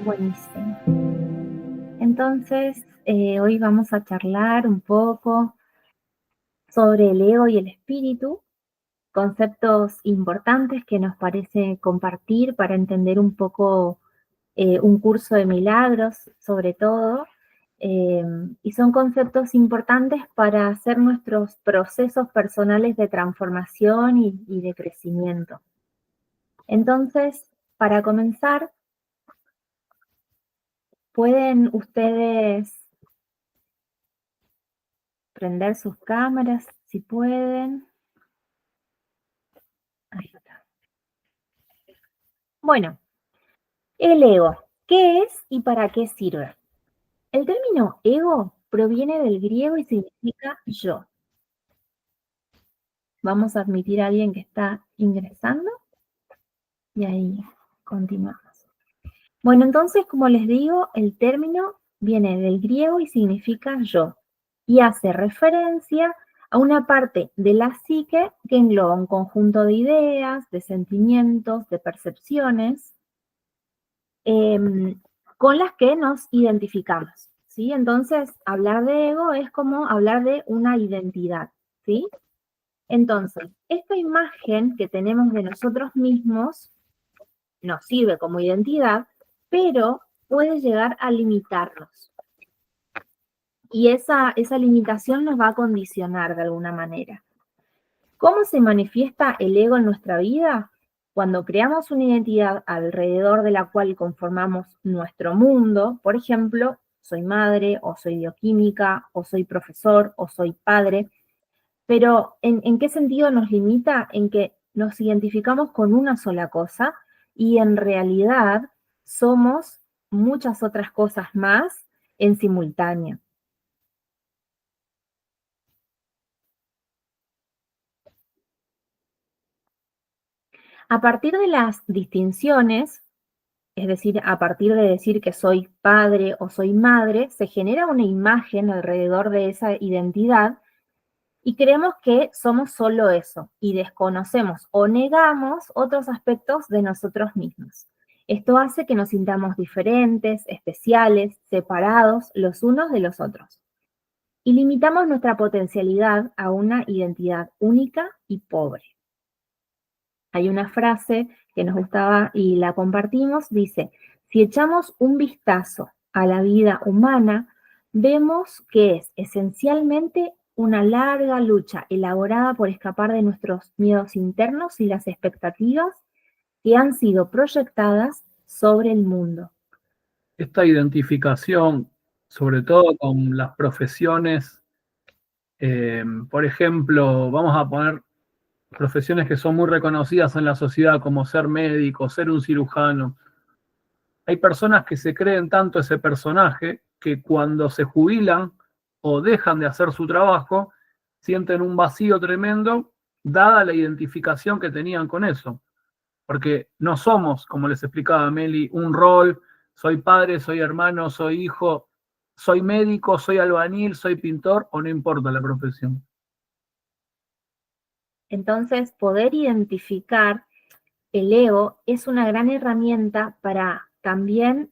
Buenísimo. Entonces, hoy vamos a charlar un poco sobre el ego y el espíritu, conceptos importantes que nos parece compartir para entender un poco un curso de milagros, sobre todo, eh, y son conceptos importantes para hacer nuestros procesos personales de transformación y de crecimiento. Entonces, para comenzar, pueden ustedes prender sus cámaras si pueden. Ahí está. Bueno, el ego, ¿qué es y para qué sirve? El término ego proviene del griego y significa yo. Vamos a admitir a alguien que está ingresando y ahí continuamos. Bueno, entonces, como les digo, el término viene del griego y significa yo y hace referencia a una parte de la psique que engloba un conjunto de ideas, de sentimientos, de percepciones, con las que nos identificamos, ¿sí? Entonces, hablar de ego es como hablar de una identidad, ¿sí? Entonces, esta imagen que tenemos de nosotros mismos nos sirve como identidad, pero puede llegar a limitarnos. Y esa limitación nos va a condicionar de alguna manera. ¿Cómo se manifiesta el ego en nuestra vida? Cuando creamos una identidad alrededor de la cual conformamos nuestro mundo, por ejemplo, soy madre, o soy bioquímica, o soy profesor, o soy padre, pero ¿en qué sentido nos limita? En que nos identificamos con una sola cosa y en realidad somos muchas otras cosas más en simultáneo. A partir de las distinciones, es decir, a partir de decir que soy padre o soy madre, se genera una imagen alrededor de esa identidad y creemos que somos solo eso y desconocemos o negamos otros aspectos de nosotros mismos. Esto hace que nos sintamos diferentes, especiales, separados los unos de los otros. Y limitamos nuestra potencialidad a una identidad única y pobre. Hay una frase que nos gustaba y la compartimos, dice, si echamos un vistazo a la vida humana, vemos que es esencialmente una larga lucha elaborada por escapar de nuestros miedos internos y las expectativas que han sido proyectadas sobre el mundo. Esta identificación, sobre todo con las profesiones, por ejemplo, vamos a poner profesiones que son muy reconocidas en la sociedad, como ser médico, ser un cirujano. Hay personas que se creen tanto ese personaje que cuando se jubilan o dejan de hacer su trabajo, sienten un vacío tremendo, dada la identificación que tenían con eso. Porque no somos, como les explicaba Meli, un rol, soy padre, soy hermano, soy hijo, soy médico, soy albañil, soy pintor, o no importa la profesión. Entonces, poder identificar el ego es una gran herramienta para también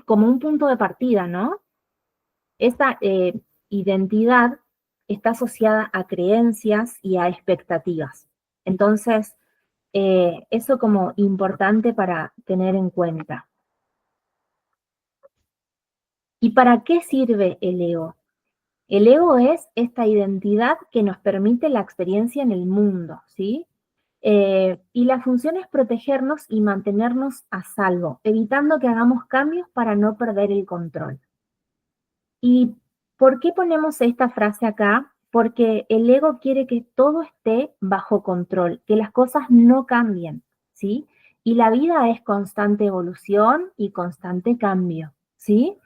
como un punto de partida, ¿no? Esta identidad está asociada a creencias y a expectativas. Entonces, eso como importante para tener en cuenta. ¿Y para qué sirve el ego? El ego es esta identidad que nos permite la experiencia en el mundo, ¿sí? Y la función es protegernos y mantenernos a salvo, evitando que hagamos cambios para no perder el control. ¿Y por qué ponemos esta frase acá? Porque el ego quiere que todo esté bajo control, que las cosas no cambien, ¿sí? Y la vida es constante evolución y constante cambio, ¿sí?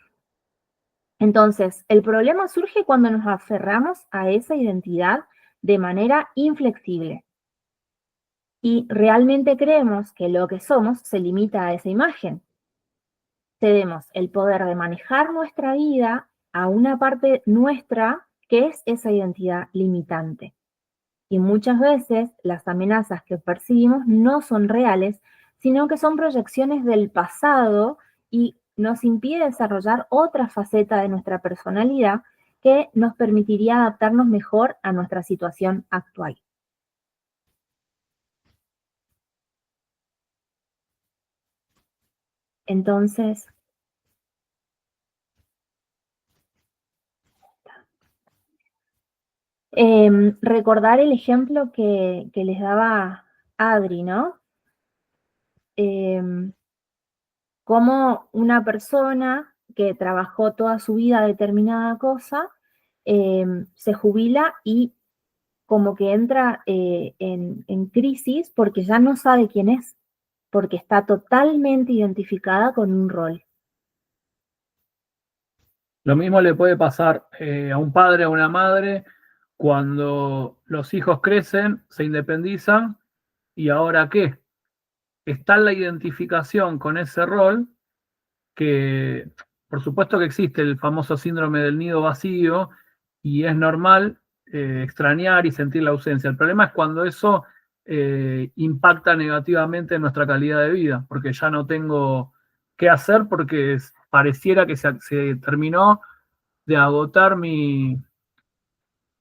Entonces, el problema surge cuando nos aferramos a esa identidad de manera inflexible y realmente creemos que lo que somos se limita a esa imagen. Cedemos el poder de manejar nuestra vida a una parte nuestra que es esa identidad limitante. Y muchas veces las amenazas que percibimos no son reales, sino que son proyecciones del pasado y nos impide desarrollar otra faceta de nuestra personalidad que nos permitiría adaptarnos mejor a nuestra situación actual. Entonces, recordar el ejemplo que les daba Adri, ¿no? Como una persona que trabajó toda su vida determinada cosa, se jubila y como que entra en crisis porque ya no sabe quién es, porque está totalmente identificada con un rol. Lo mismo le puede pasar a un padre, a una madre, cuando los hijos crecen, se independizan, ¿y ahora qué? Está la identificación con ese rol que, por supuesto que existe el famoso síndrome del nido vacío y es normal extrañar y sentir la ausencia. El problema es cuando eso impacta negativamente en nuestra calidad de vida, porque ya no tengo qué hacer porque pareciera que se terminó de agotar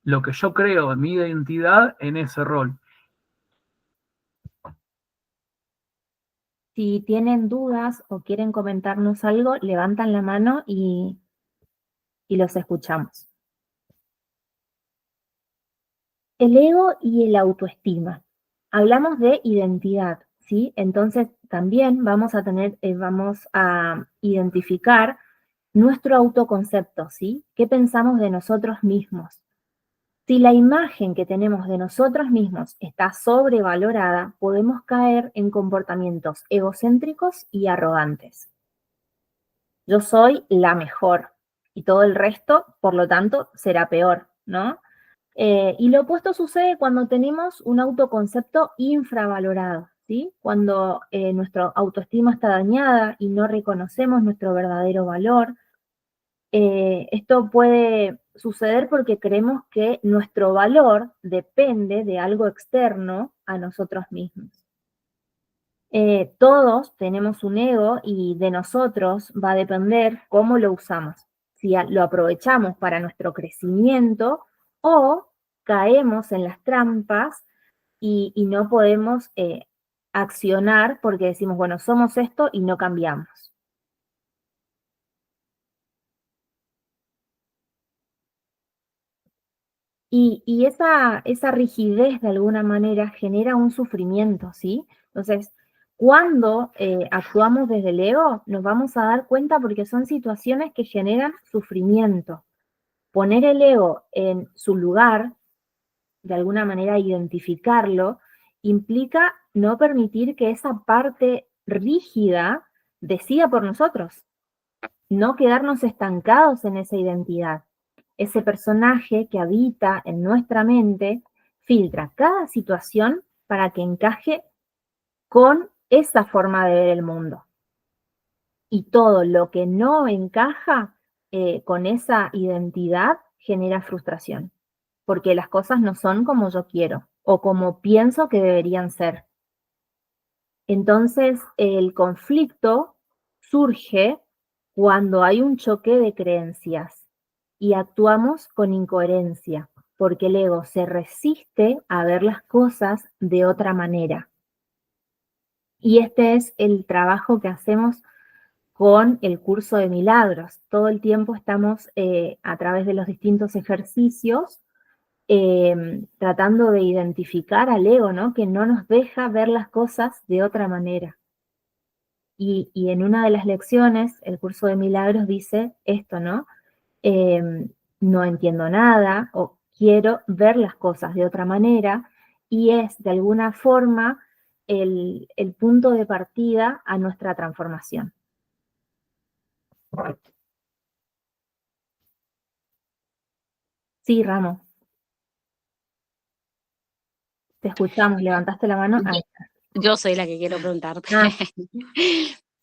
lo que yo creo, mi identidad en ese rol. Si tienen dudas o quieren comentarnos algo, levantan la mano y los escuchamos. El ego y el autoestima. Hablamos de identidad, ¿sí? Entonces también vamos a identificar nuestro autoconcepto, ¿sí? ¿Qué pensamos de nosotros mismos? Si la imagen que tenemos de nosotros mismos está sobrevalorada, podemos caer en comportamientos egocéntricos y arrogantes. Yo soy la mejor y todo el resto, por lo tanto, será peor, ¿no? Y lo opuesto sucede cuando tenemos un autoconcepto infravalorado, ¿sí? Cuando nuestra autoestima está dañada y no reconocemos nuestro verdadero valor. Esto puede suceder porque creemos que nuestro valor depende de algo externo a nosotros mismos. Todos tenemos un ego y de nosotros va a depender cómo lo usamos. Si lo aprovechamos para nuestro crecimiento o caemos en las trampas y no podemos accionar porque decimos, bueno, somos esto y no cambiamos. Y esa rigidez de alguna manera genera un sufrimiento, ¿sí? Entonces, cuando actuamos desde el ego, nos vamos a dar cuenta porque son situaciones que generan sufrimiento. Poner el ego en su lugar, de alguna manera identificarlo, implica no permitir que esa parte rígida decida por nosotros, no quedarnos estancados en esa identidad. Ese personaje que habita en nuestra mente filtra cada situación para que encaje con esa forma de ver el mundo. Y todo lo que no encaja con esa identidad genera frustración, porque las cosas no son como yo quiero o como pienso que deberían ser. Entonces, el conflicto surge cuando hay un choque de creencias y actuamos con incoherencia, porque el ego se resiste a ver las cosas de otra manera. Y este es el trabajo que hacemos con el curso de milagros. Todo el tiempo estamos a través de los distintos ejercicios tratando de identificar al ego, ¿no? Que no nos deja ver las cosas de otra manera. Y en una de las lecciones, el curso de milagros dice esto, ¿no? No entiendo nada o quiero ver las cosas de otra manera y es de alguna forma el punto de partida a nuestra transformación. Sí, Ramos. Te escuchamos, levantaste la mano. Yo soy la que quiero preguntarte. Ah.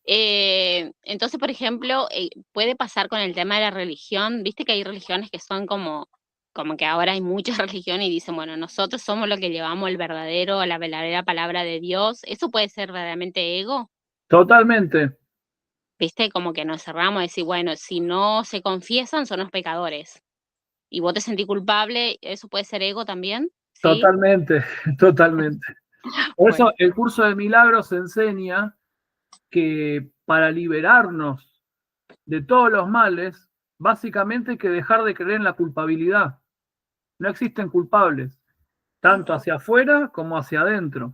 Entonces, por ejemplo, puede pasar con el tema de la religión, viste que hay religiones que son como como que ahora hay muchas religiones y dicen, bueno, nosotros somos los que llevamos la verdadera palabra de Dios. ¿Eso puede ser verdaderamente ego? Totalmente, ¿Viste? Como que nos cerramos a decir, bueno, si no se confiesan, son los pecadores. Y vos te sentís culpable, ¿eso puede ser ego también? ¿Sí? totalmente, totalmente. Por eso Bueno, el curso de milagros enseña que para liberarnos de todos los males, básicamente hay que dejar de creer en la culpabilidad. No existen culpables, tanto hacia afuera como hacia adentro.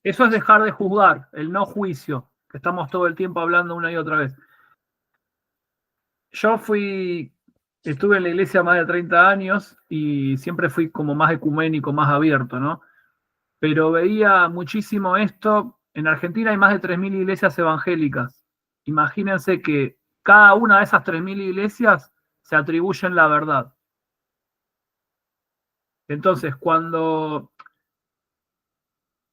Eso es dejar de juzgar, el no juicio, que estamos todo el tiempo hablando una y otra vez. Yo estuve en la iglesia más de 30 años y siempre fui como más ecuménico, más abierto, ¿no? Pero veía muchísimo esto. En Argentina hay más de 3.000 iglesias evangélicas. Imagínense que cada una de esas 3.000 iglesias se atribuyen la verdad. Entonces, cuando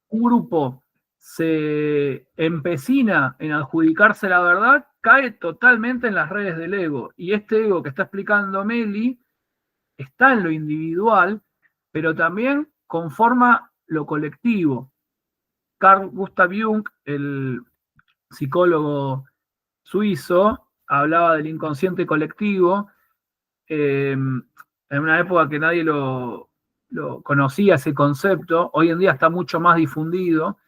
un grupo se empecina en adjudicarse la verdad, cae totalmente en las redes del ego. Y este ego que está explicando Meli está en lo individual, pero también conforma lo colectivo. Carl Gustav Jung, el psicólogo suizo, hablaba del inconsciente colectivo, en una época que nadie lo conocía ese concepto, hoy en día está mucho más difundido.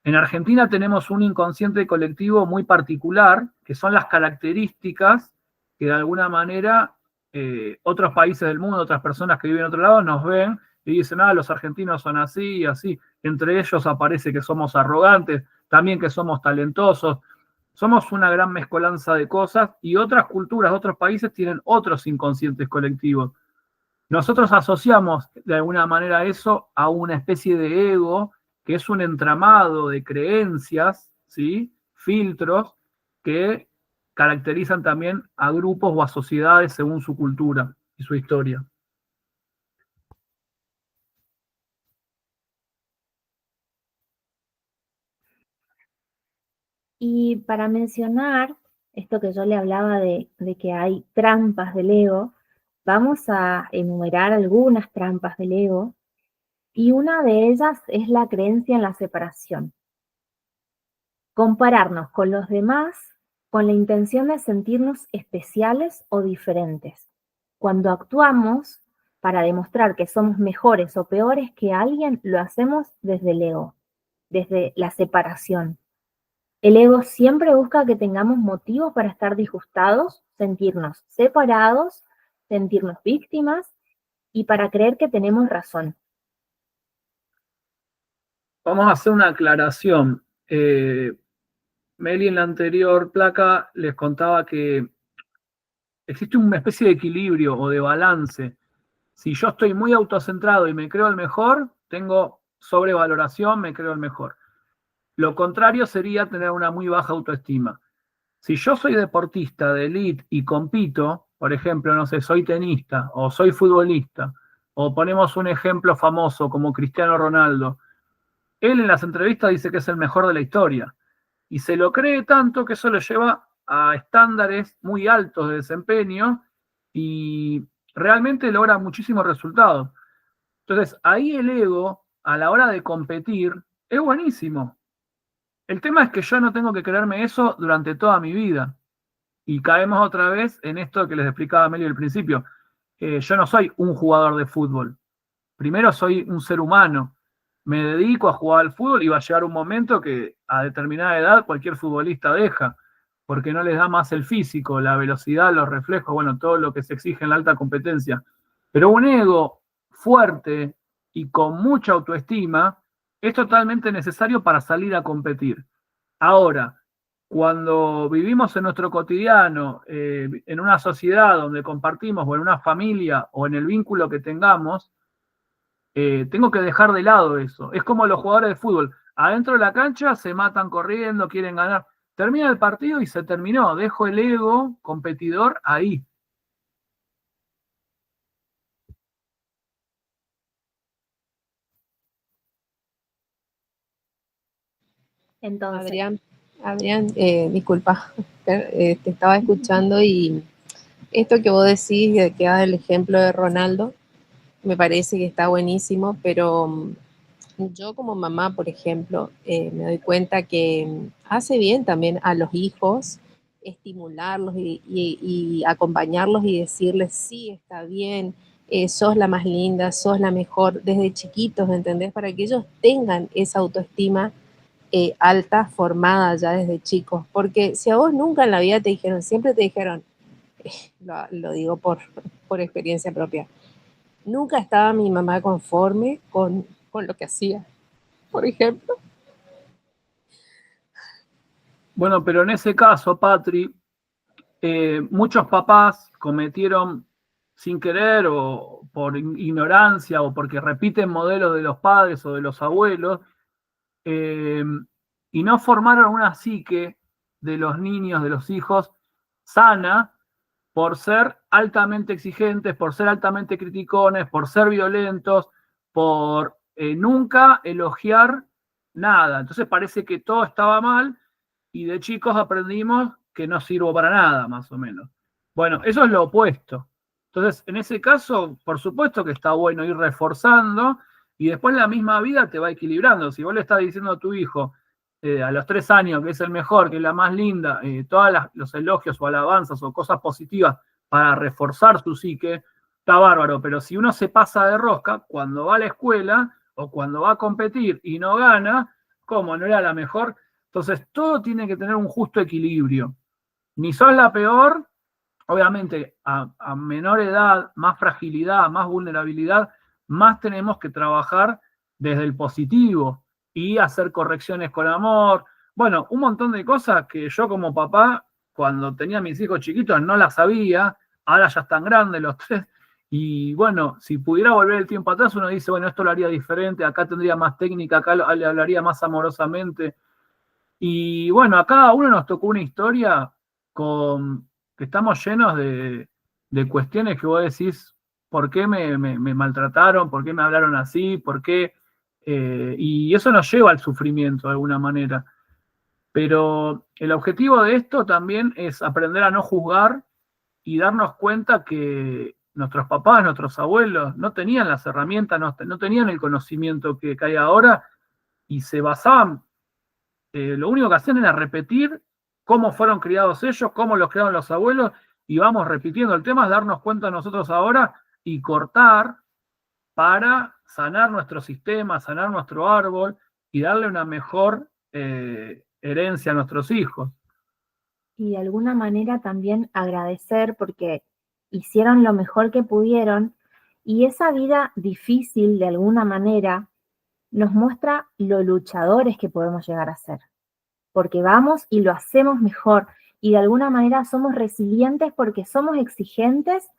En Argentina tenemos un inconsciente colectivo muy particular, que son las características que de alguna manera otros países del mundo, otras personas que viven en otro lado, nos ven y dicen, los argentinos son así y así. Entre ellos aparece que somos arrogantes, también que somos talentosos. Somos una gran mezcolanza de cosas y otras culturas, otros países tienen otros inconscientes colectivos. Nosotros asociamos de alguna manera eso a una especie de ego, que es un entramado de creencias, ¿sí? Filtros que caracterizan también a grupos o a sociedades según su cultura y su historia. Y para mencionar esto que yo le hablaba de que hay trampas del ego, vamos a enumerar algunas trampas del ego, y una de ellas es la creencia en la separación. Compararnos con los demás con la intención de sentirnos especiales o diferentes. Cuando actuamos para demostrar que somos mejores o peores que alguien, lo hacemos desde el ego, desde la separación. El ego siempre busca que tengamos motivos para estar disgustados, sentirnos separados, sentirnos víctimas y para creer que tenemos razón. Vamos a hacer una aclaración. Meli en la anterior placa les contaba que existe una especie de equilibrio o de balance. Si yo estoy muy autocentrado y me creo el mejor, tengo sobrevaloración, me creo el mejor. Lo contrario sería tener una muy baja autoestima. Si yo soy deportista de elite y compito, por ejemplo, no sé, soy tenista o soy futbolista, o ponemos un ejemplo famoso como Cristiano Ronaldo, él en las entrevistas dice que es el mejor de la historia y se lo cree tanto que eso lo lleva a estándares muy altos de desempeño y realmente logra muchísimos resultados. Entonces, ahí el ego, a la hora de competir, es buenísimo. El tema es que yo no tengo que creerme eso durante toda mi vida. Y caemos otra vez en esto que les explicaba Meli al principio. Yo no soy un jugador de fútbol. Primero soy un ser humano. Me dedico a jugar al fútbol y va a llegar un momento que a determinada edad cualquier futbolista deja, porque no les da más el físico, la velocidad, los reflejos, bueno, todo lo que se exige en la alta competencia. Pero un ego fuerte y con mucha autoestima es totalmente necesario para salir a competir. Ahora, cuando vivimos en nuestro cotidiano, en una sociedad donde compartimos, o en una familia, o en el vínculo que tengamos, tengo que dejar de lado eso. Es como los jugadores de fútbol. Adentro de la cancha se matan corriendo, quieren ganar. Termina el partido y se terminó. Dejo el ego competidor ahí. Entonces, Adrián, disculpa, te estaba escuchando y Esto que vos decís, de que das el ejemplo de Ronaldo, me parece que está buenísimo, pero yo como mamá, por ejemplo, me doy cuenta que hace bien también a los hijos estimularlos y acompañarlos y decirles, sí, está bien, sos la más linda, sos la mejor, desde chiquitos, ¿entendés? Para que ellos tengan esa autoestima alta, formada ya desde chicos. Porque si a vos nunca en la vida te dijeron, siempre te dijeron, lo digo por experiencia propia, nunca estaba mi mamá conforme con lo que hacía, por ejemplo. Bueno, pero en ese caso, Patri, muchos papás cometieron sin querer o por ignorancia o porque repiten modelos de los padres o de los abuelos, y no formaron una psique de los niños, de los hijos, sana, por ser altamente exigentes, por ser altamente criticones, por ser violentos, por nunca elogiar nada. Entonces parece que todo estaba mal y de chicos aprendimos que no sirvo para nada, más o menos. Bueno, eso es lo opuesto. Entonces, en ese caso, por supuesto que está bueno ir reforzando y después la misma vida te va equilibrando. Si vos le estás diciendo a tu hijo a los 3 años que es el mejor, que es la más linda, todos los elogios o alabanzas o cosas positivas para reforzar su psique, está bárbaro. Pero si uno se pasa de rosca, cuando va a la escuela o cuando va a competir y no gana, ¿cómo? ¿No era la mejor? Entonces, todo tiene que tener un justo equilibrio. Ni sos la peor, obviamente, a menor edad, más fragilidad, más vulnerabilidad, más tenemos que trabajar desde el positivo y hacer correcciones con amor. Bueno, un montón de cosas que yo como papá, cuando tenía mis hijos chiquitos, no las sabía, ahora ya están grandes los 3. Y bueno, si pudiera volver el tiempo atrás, uno dice, bueno, esto lo haría diferente, acá tendría más técnica, acá le hablaría más amorosamente. Y bueno, a cada uno nos tocó una historia que estamos llenos de cuestiones que vos decís, ¿por qué me maltrataron? ¿Por qué me hablaron así? ¿Por qué? Y eso nos lleva al sufrimiento de alguna manera. Pero el objetivo de esto también es aprender a no juzgar y darnos cuenta que nuestros papás, nuestros abuelos no tenían las herramientas, no tenían el conocimiento que hay ahora y se basaban lo único que hacían era repetir cómo fueron criados ellos, cómo los criaron los abuelos, y vamos repitiendo. El tema es darnos cuenta nosotros ahora y cortar para sanar nuestro sistema, sanar nuestro árbol y darle una mejor herencia a nuestros hijos. Y de alguna manera también agradecer porque hicieron lo mejor que pudieron y esa vida difícil de alguna manera nos muestra lo luchadores que podemos llegar a ser, porque vamos y lo hacemos mejor y de alguna manera somos resilientes porque somos exigentes,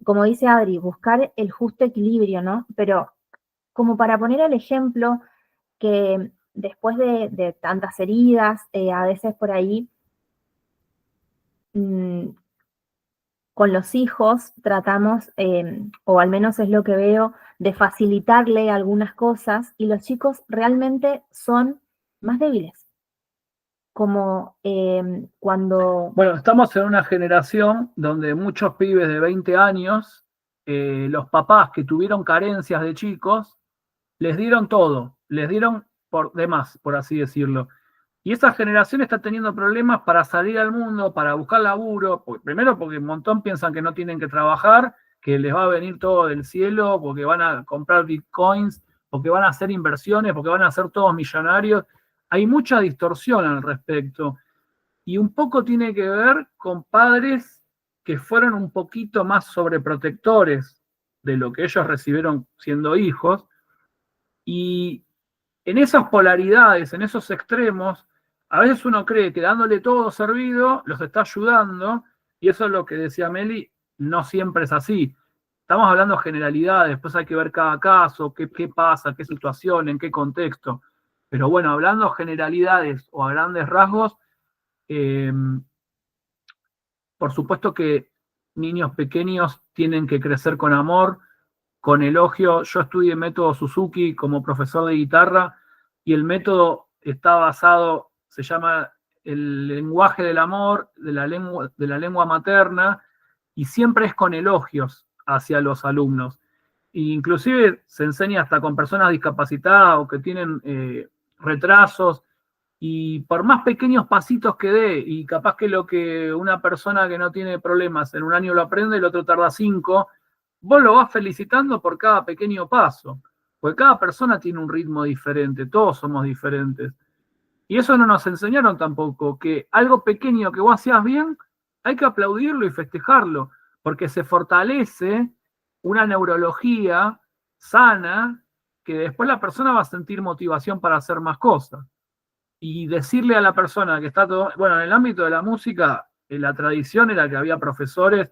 como dice Adri, buscar el justo equilibrio, ¿no? Pero como para poner el ejemplo que después de tantas heridas, a veces por ahí, con los hijos tratamos, o al menos es lo que veo, de facilitarle algunas cosas y los chicos realmente son más débiles. Como cuando... Bueno, estamos en una generación donde muchos pibes de 20 años, los papás que tuvieron carencias de chicos, les dieron todo, les dieron por demás, por así decirlo. Y esa generación está teniendo problemas para salir al mundo, para buscar laburo, primero porque un montón piensan que no tienen que trabajar, que les va a venir todo del cielo, porque van a comprar bitcoins, porque van a hacer inversiones, porque van a ser todos millonarios. Hay mucha distorsión al respecto. Y un poco tiene que ver con padres que fueron un poquito más sobreprotectores de lo que ellos recibieron siendo hijos. Y en esas polaridades, en esos extremos, a veces uno cree que dándole todo servido los está ayudando, y eso es lo que decía Meli, no siempre es así. Estamos hablando de generalidades, después hay que ver cada caso, qué pasa, qué situación, en qué contexto. Pero bueno, hablando de generalidades o a grandes rasgos, por supuesto que niños pequeños tienen que crecer con amor, con elogio. Yo estudié método Suzuki como profesor de guitarra y el método está basado, se llama el lenguaje del amor, de la lengua materna, y siempre es con elogios hacia los alumnos. E inclusive se enseña hasta con personas discapacitadas o que tienen retrasos, y por más pequeños pasitos que dé, y capaz que lo que una persona que no tiene problemas en un año lo aprende, el otro tarda 5, vos lo vas felicitando por cada pequeño paso, porque cada persona tiene un ritmo diferente, todos somos diferentes. Y eso no nos enseñaron tampoco, que algo pequeño que vos hacías bien, hay que aplaudirlo y festejarlo, porque se fortalece una neurología sana, que después la persona va a sentir motivación para hacer más cosas. Y decirle a la persona que está todo, bueno, en el ámbito de la música, la tradición era que había profesores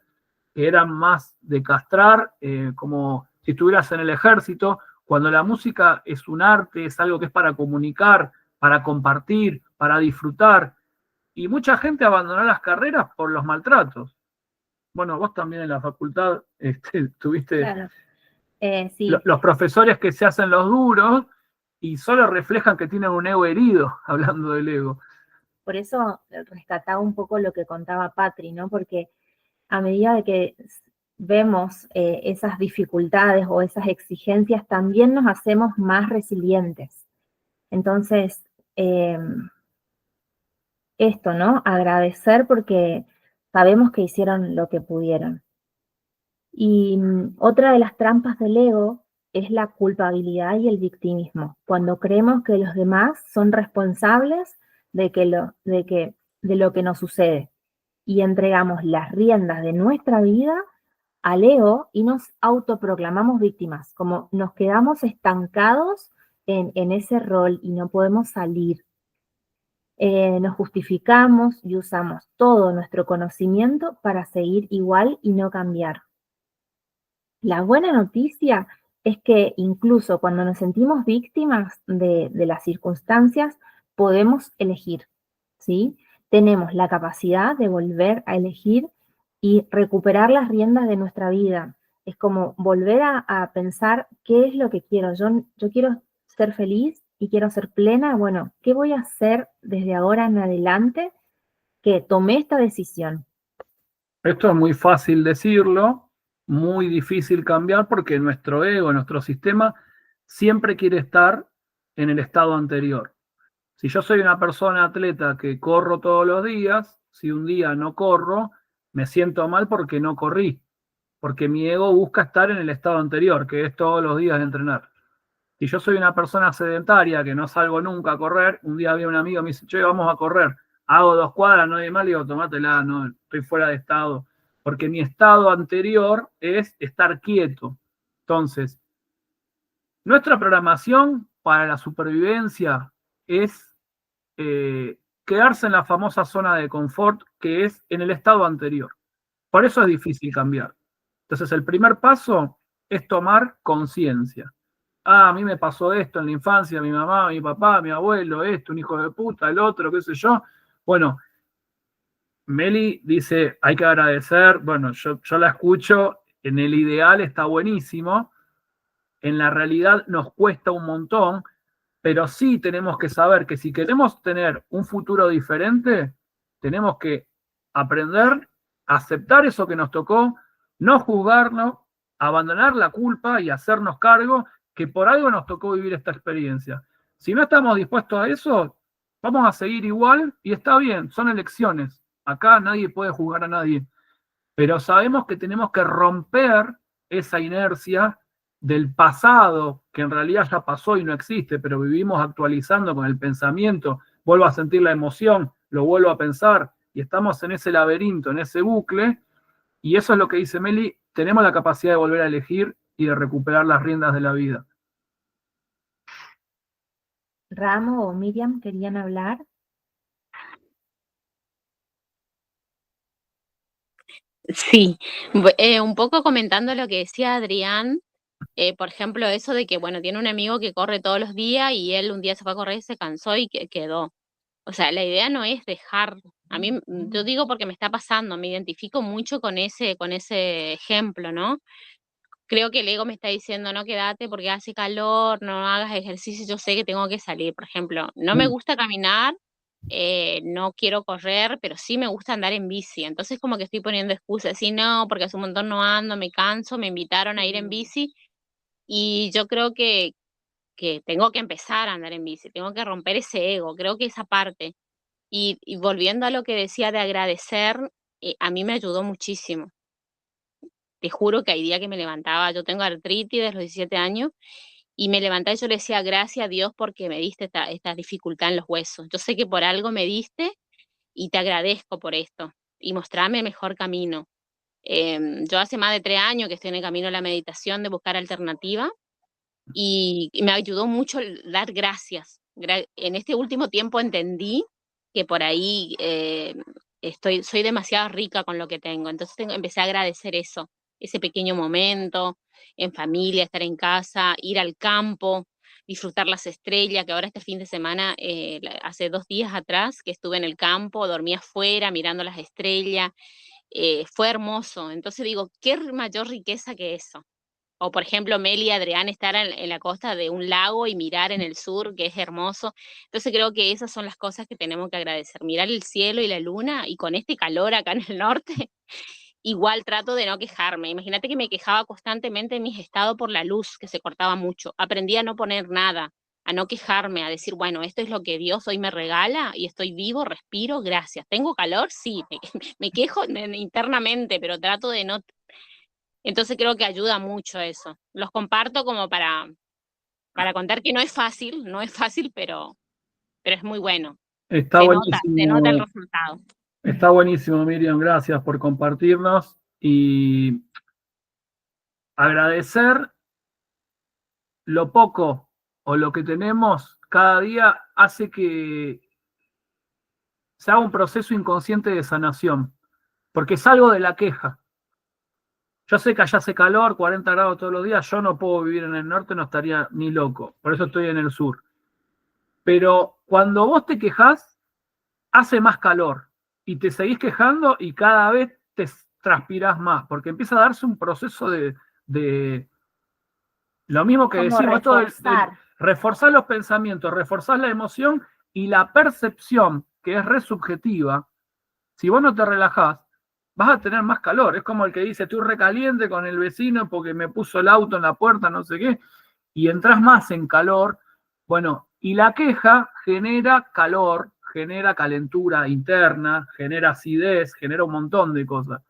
que eran más de castrar, como si estuvieras en el ejército, cuando la música es un arte, es algo que es para comunicar, para compartir, para disfrutar. Y mucha gente abandonó las carreras por los maltratos. Bueno, vos también en la facultad tuviste Claro. Sí, los profesores que se hacen los duros y solo reflejan que tienen un ego herido, hablando del ego. por eso rescataba un poco lo que contaba Patri, ¿no? Porque a medida de que vemos esas dificultades o esas exigencias, también nos hacemos más resilientes. Entonces, esto, ¿no? Agradecer porque sabemos que hicieron lo que pudieron. Y otra de las trampas del ego es la culpabilidad y el victimismo, cuando creemos que los demás son responsables de lo que nos sucede y entregamos las riendas de nuestra vida al ego y nos autoproclamamos víctimas, como nos quedamos estancados en ese rol y no podemos salir. Nos justificamos y usamos todo nuestro conocimiento para seguir igual y no cambiar. La buena noticia es que incluso cuando nos sentimos víctimas de las circunstancias, podemos elegir, ¿sí? Tenemos la capacidad de volver a elegir y recuperar las riendas de nuestra vida. Es como volver a pensar qué es lo que quiero. Yo quiero ser feliz y quiero ser plena. Bueno, ¿qué voy a hacer desde ahora en adelante que tomé esta decisión? Esto es muy fácil decirlo, muy difícil cambiar, porque nuestro ego, nuestro sistema, siempre quiere estar en el estado anterior. Si yo soy una persona atleta que corro todos los días, si un día no corro, me siento mal porque no corrí, porque mi ego busca estar en el estado anterior, que es todos los días de entrenar. Si yo soy una persona sedentaria que no salgo nunca a correr, un día había un amigo que me dice, che, vamos a correr. Hago 2 cuadras, no hay mal, y digo, tomátela, no, estoy fuera de estado. Porque mi estado anterior es estar quieto. Entonces, nuestra programación para la supervivencia es quedarse en la famosa zona de confort, que es en el estado anterior. Por eso es difícil cambiar. Entonces, el primer paso es tomar conciencia. A mí me pasó esto en la infancia, mi mamá, mi papá, mi abuelo, esto, un hijo de puta, el otro, qué sé yo. Bueno, Meli dice, hay que agradecer. Bueno, yo la escucho, en el ideal está buenísimo, en la realidad nos cuesta un montón, pero sí tenemos que saber que si queremos tener un futuro diferente, tenemos que aprender a aceptar eso que nos tocó, no juzgarnos, abandonar la culpa y hacernos cargo que por algo nos tocó vivir esta experiencia. Si no estamos dispuestos a eso, vamos a seguir igual y está bien, son elecciones. Acá nadie puede juzgar a nadie. Pero sabemos que tenemos que romper esa inercia del pasado, que en realidad ya pasó y no existe, pero vivimos actualizando con el pensamiento. Vuelvo a sentir la emoción, lo vuelvo a pensar, y estamos en ese laberinto, en ese bucle, y eso es lo que dice Meli, tenemos la capacidad de volver a elegir y de recuperar las riendas de la vida. Ramo o Miriam, ¿querían hablar? Sí, un poco comentando lo que decía Adrián, por ejemplo, eso de que, bueno, tiene un amigo que corre todos los días y él un día se fue a correr, se cansó y quedó. O sea, la idea no es dejar, a mí, yo digo porque me está pasando, me identifico mucho con ese ejemplo, ¿no? Creo que el ego me está diciendo, no, quédate porque hace calor, no hagas ejercicio, yo sé que tengo que salir, por ejemplo. No me gusta caminar, no quiero correr, pero sí me gusta andar en bici. Entonces como que estoy poniendo excusas, sí, no, porque hace un montón no ando, me canso, me invitaron a ir en bici y yo creo que tengo que empezar a andar en bici, tengo que romper ese ego, creo que esa parte. Y volviendo a lo que decía de agradecer, a mí me ayudó muchísimo. Te juro que hay días que me levantaba, yo tengo artritis desde los 17 años, y me levantaba y yo le decía, gracias a Dios porque me diste esta dificultad en los huesos. Yo sé que por algo me diste y te agradezco por esto y mostrarme el mejor camino. Yo hace más de 3 años que estoy en el camino de la meditación, de buscar alternativa, y me ayudó mucho dar gracias. En este último tiempo entendí que por ahí soy demasiado rica con lo que tengo, entonces empecé a agradecer eso, ese pequeño momento, en familia, estar en casa, ir al campo, disfrutar las estrellas, que ahora este fin de semana, hace 2 días atrás que estuve en el campo, dormí afuera mirando las estrellas, fue hermoso. Entonces digo, ¿qué mayor riqueza que eso? O por ejemplo, Meli y Adrián estar en la costa de un lago y mirar en el sur, que es hermoso. Entonces creo que esas son las cosas que tenemos que agradecer. Mirar el cielo y la luna, y con este calor acá en el norte, igual trato de no quejarme. Imagínate que me quejaba constantemente en mis estados por la luz, que se cortaba mucho. Aprendí a no poner nada, a no quejarme, a decir, bueno, esto es lo que Dios hoy me regala y estoy vivo, respiro, gracias. ¿Tengo calor? Sí, me quejo internamente, pero trato de no. Entonces creo que ayuda mucho eso. Los comparto como para contar que no es fácil, pero es muy bueno. Está Se nota el buenísimo, resultado. está buenísimo, Miriam, gracias por compartirnos y agradecer lo poco o lo que tenemos cada día hace que se haga un proceso inconsciente de sanación, porque salgo de la queja. Yo sé que allá hace calor, 40 grados todos los días, yo no puedo vivir en el norte, no estaría ni loco, por eso estoy en el sur. Pero cuando vos te quejás, hace más calor y te seguís quejando y cada vez te transpirás más, porque empieza a darse un proceso de lo mismo que Como decimos, esto de reforzar. reforzar los pensamientos, reforzar la emoción y la percepción, que es re subjetiva. Si vos no te relajás, vas a tener más calor. Es como el que dice, estoy recaliente con el vecino porque me puso el auto en la puerta, no sé qué, y entras más en calor. Bueno, y la queja genera calor, genera calentura interna, genera acidez, genera un montón de cosas.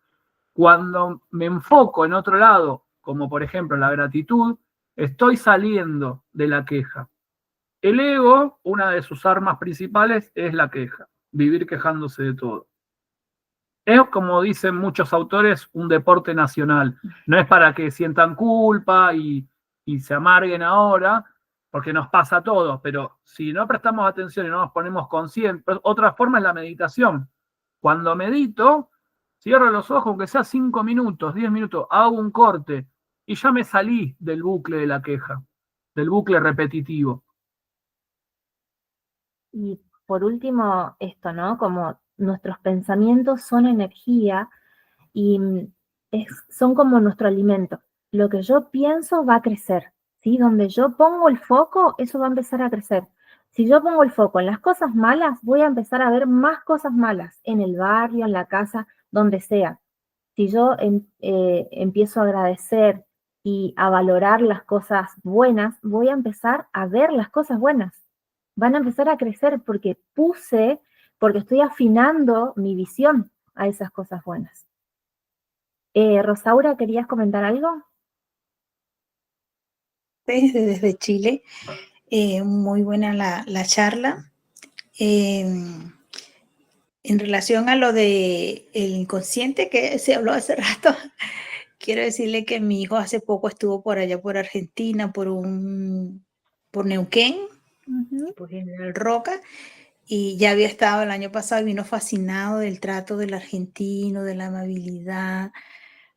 Cuando me enfoco en otro lado, como por ejemplo la gratitud, estoy saliendo de la queja. El ego, una de sus armas principales es la queja, vivir quejándose de todo. Es, como dicen muchos autores, un deporte nacional. No es para que sientan culpa y se amarguen ahora, porque nos pasa a todos, pero si no prestamos atención y no nos ponemos conscientes, otra forma es la meditación. Cuando medito, cierro los ojos, aunque sea 5 minutos, 10 minutos, hago un corte y ya me salí del bucle de la queja, del bucle repetitivo. Y por último, esto, ¿no? Como nuestros pensamientos son energía y son como nuestro alimento. Lo que yo pienso va a crecer, ¿sí? Donde yo pongo el foco, eso va a empezar a crecer. Si yo pongo el foco en las cosas malas, voy a empezar a ver más cosas malas en el barrio, en la casa, donde sea. Si yo empiezo a agradecer y a valorar las cosas buenas, voy a empezar a ver las cosas buenas. Van a empezar a crecer porque estoy afinando mi visión a esas cosas buenas. Rosaura, ¿querías comentar algo? Desde Chile, muy buena la charla. En relación a lo de el inconsciente que se habló hace rato, quiero decirle que mi hijo hace poco estuvo por allá por Argentina, por Neuquén, por General Roca, y ya había estado el año pasado y vino fascinado del trato del argentino, de la amabilidad,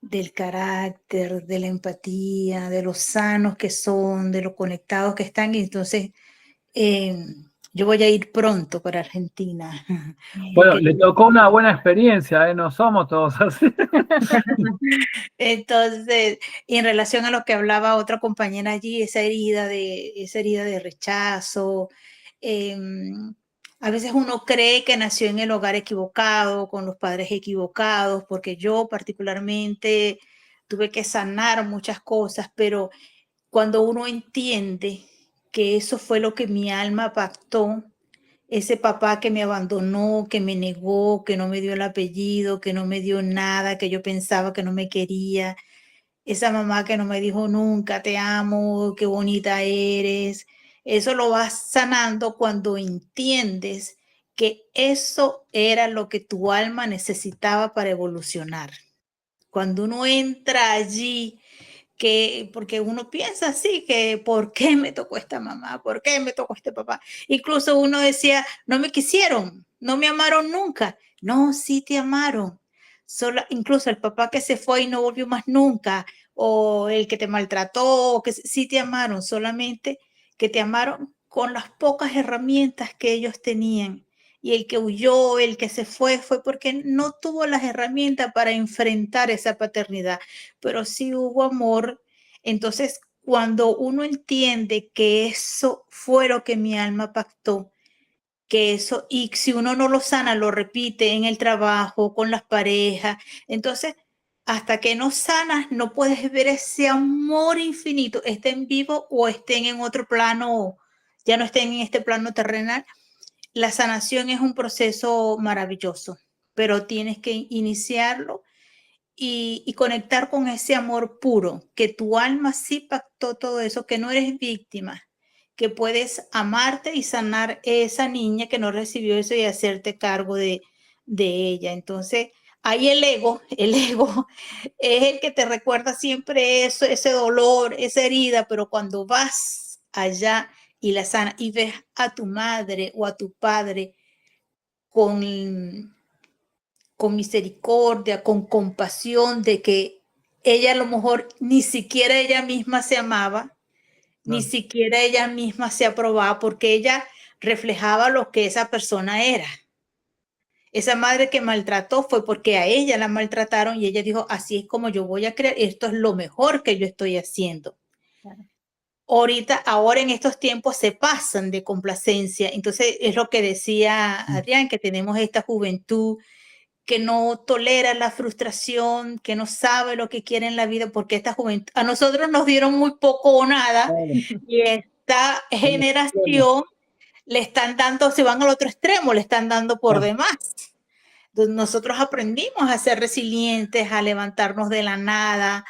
del carácter, de la empatía, de los sanos que son, de lo conectados que están. Y entonces yo voy a ir pronto para Argentina. Bueno, le tocó una buena experiencia, ¿eh? No somos todos así. Entonces, y en relación a lo que hablaba otra compañera allí, esa herida de rechazo, A veces uno cree que nació en el hogar equivocado, con los padres equivocados, porque yo particularmente tuve que sanar muchas cosas, pero cuando uno entiende que eso fue lo que mi alma pactó, ese papá que me abandonó, que me negó, que no me dio el apellido, que no me dio nada, que yo pensaba que no me quería, esa mamá que no me dijo nunca, te amo, qué bonita eres, eso lo vas sanando cuando entiendes que eso era lo que tu alma necesitaba para evolucionar. Cuando uno entra allí, porque uno piensa así, que ¿por qué me tocó esta mamá? ¿Por qué me tocó este papá? Incluso uno decía, no me quisieron, no me amaron nunca. No, sí te amaron. Incluso el papá que se fue y no volvió más nunca, o el que te maltrató, que sí te amaron, solamente que te amaron con las pocas herramientas que ellos tenían. Y el que huyó, el que se fue porque no tuvo las herramientas para enfrentar esa paternidad, pero sí hubo amor. Entonces, cuando uno entiende que eso fue lo que mi alma pactó, que eso, y si uno no lo sana, lo repite en el trabajo, con las parejas, entonces, hasta que no sanas, no puedes ver ese amor infinito, estén vivos o estén en otro plano, ya no estén en este plano terrenal. La sanación es un proceso maravilloso, pero tienes que iniciarlo y conectar con ese amor puro, que tu alma sí pactó todo eso, que no eres víctima, que puedes amarte y sanar esa niña que no recibió eso y hacerte cargo de ella. Entonces, ahí el ego es el que te recuerda siempre eso, ese dolor, esa herida, pero cuando vas allá y la sana y ves a tu madre o a tu padre con misericordia, con compasión, de que ella a lo mejor ni siquiera ella misma se amaba, ni siquiera ella misma se aprobaba, porque ella reflejaba lo que esa persona era. Esa madre que maltrató fue porque a ella la maltrataron y ella dijo, así es como yo voy a creer, esto es lo mejor que yo estoy haciendo. Claro. Ahora en estos tiempos se pasan de complacencia, entonces es lo que decía Adrián, que tenemos esta juventud que no tolera la frustración, que no sabe lo que quiere en la vida, porque esta juventud, a nosotros nos dieron muy poco o nada, y esta generación le están dando, se van al otro extremo, le están dando por demás. Entonces nosotros aprendimos a ser resilientes, a levantarnos de la nada,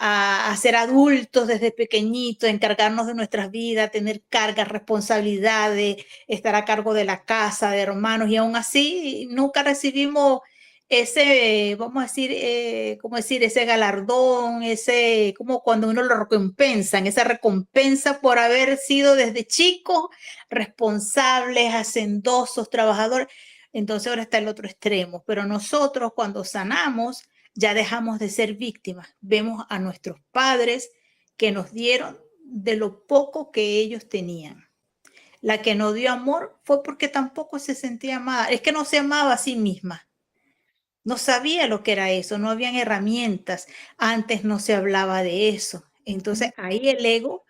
a ser adultos desde pequeñitos, encargarnos de nuestras vidas, tener cargas, responsabilidades, estar a cargo de la casa, de hermanos, y aún así nunca recibimos ese, vamos a decir, ¿cómo decir? Ese galardón, ese, como cuando uno lo recompensan, esa recompensa por haber sido desde chicos responsables, hacendosos, trabajadores. Entonces ahora está el otro extremo, pero nosotros cuando sanamos, ya dejamos de ser víctimas. Vemos a nuestros padres que nos dieron de lo poco que ellos tenían. La que no dio amor fue porque tampoco se sentía amada. Es que no se amaba a sí misma. No sabía lo que era eso, no habían herramientas. Antes no se hablaba de eso. Entonces ahí el ego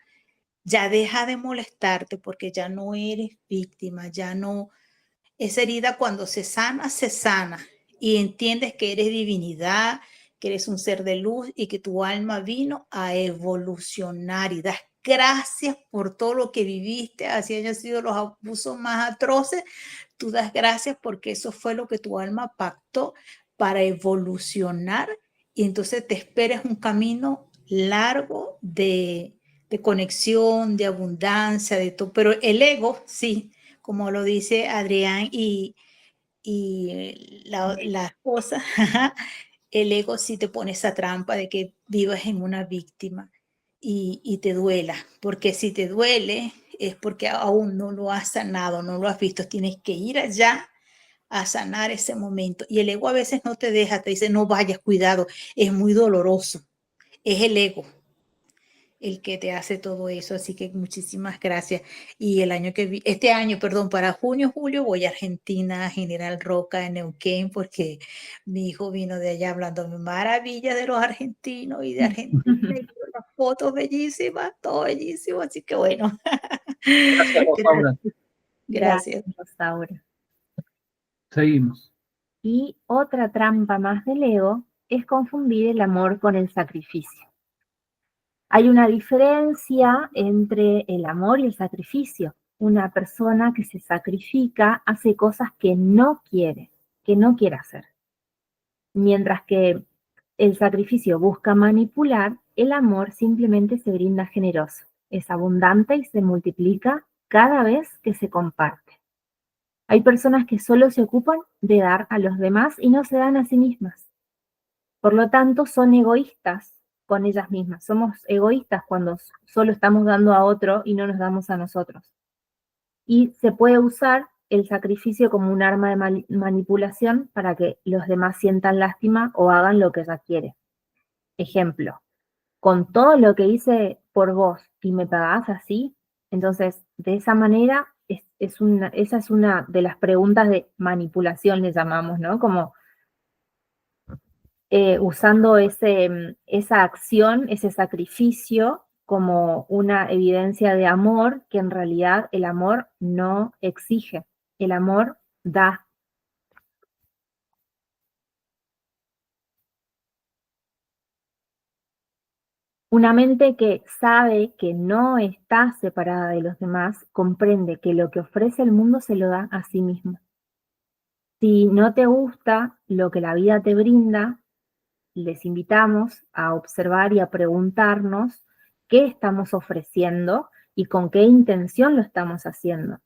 ya deja de molestarte porque ya no eres víctima, ya no. Esa herida cuando se sana y entiendes que eres divinidad, que eres un ser de luz y que tu alma vino a evolucionar y das gracias por todo lo que viviste, así hayan sido los abusos más atroces, tú das gracias porque eso fue lo que tu alma pactó para evolucionar y entonces te esperas un camino largo de conexión, de abundancia, de todo, pero el ego, sí, como lo dice Adrián y la esposa, el ego sí te pone esa trampa de que vivas en una víctima y te duela, porque si te duele es porque aún no lo has sanado, no lo has visto, tienes que ir allá a sanar ese momento. Y el ego a veces no te deja, te dice, no vayas, cuidado, es muy doloroso, es el ego el que te hace todo eso, así que muchísimas gracias. Y este año, perdón, para junio, julio, voy a Argentina, a General Roca, en Neuquén, porque mi hijo vino de allá hablando maravillas de los argentinos y de Argentina, y las fotos bellísimas, todo bellísimo, así que bueno. Gracias, Rosaura. Gracias. Rosaura. Seguimos. Y otra trampa más del ego es confundir el amor con el sacrificio. Hay una diferencia entre el amor y el sacrificio. Una persona que se sacrifica hace cosas que no quiere hacer. Mientras que el sacrificio busca manipular, el amor simplemente se brinda generoso, es abundante y se multiplica cada vez que se comparte. Hay personas que solo se ocupan de dar a los demás y no se dan a sí mismas. Por lo tanto, son egoístas con ellas mismas. Somos egoístas cuando solo estamos dando a otro y no nos damos a nosotros. Y se puede usar el sacrificio como un arma de manipulación para que los demás sientan lástima o hagan lo que ella quiere. Ejemplo, con todo lo que hice por vos y me pagás así, entonces de esa manera esa es una de las preguntas de manipulación, le llamamos, ¿no? Como usando esa acción, ese sacrificio como una evidencia de amor, que en realidad el amor no exige, el amor da. Una mente que sabe que no está separada de los demás, comprende que lo que ofrece el mundo se lo da a sí mismo. Si no te gusta lo que la vida te brinda, les invitamos a observar y a preguntarnos qué estamos ofreciendo y con qué intención lo estamos haciendo.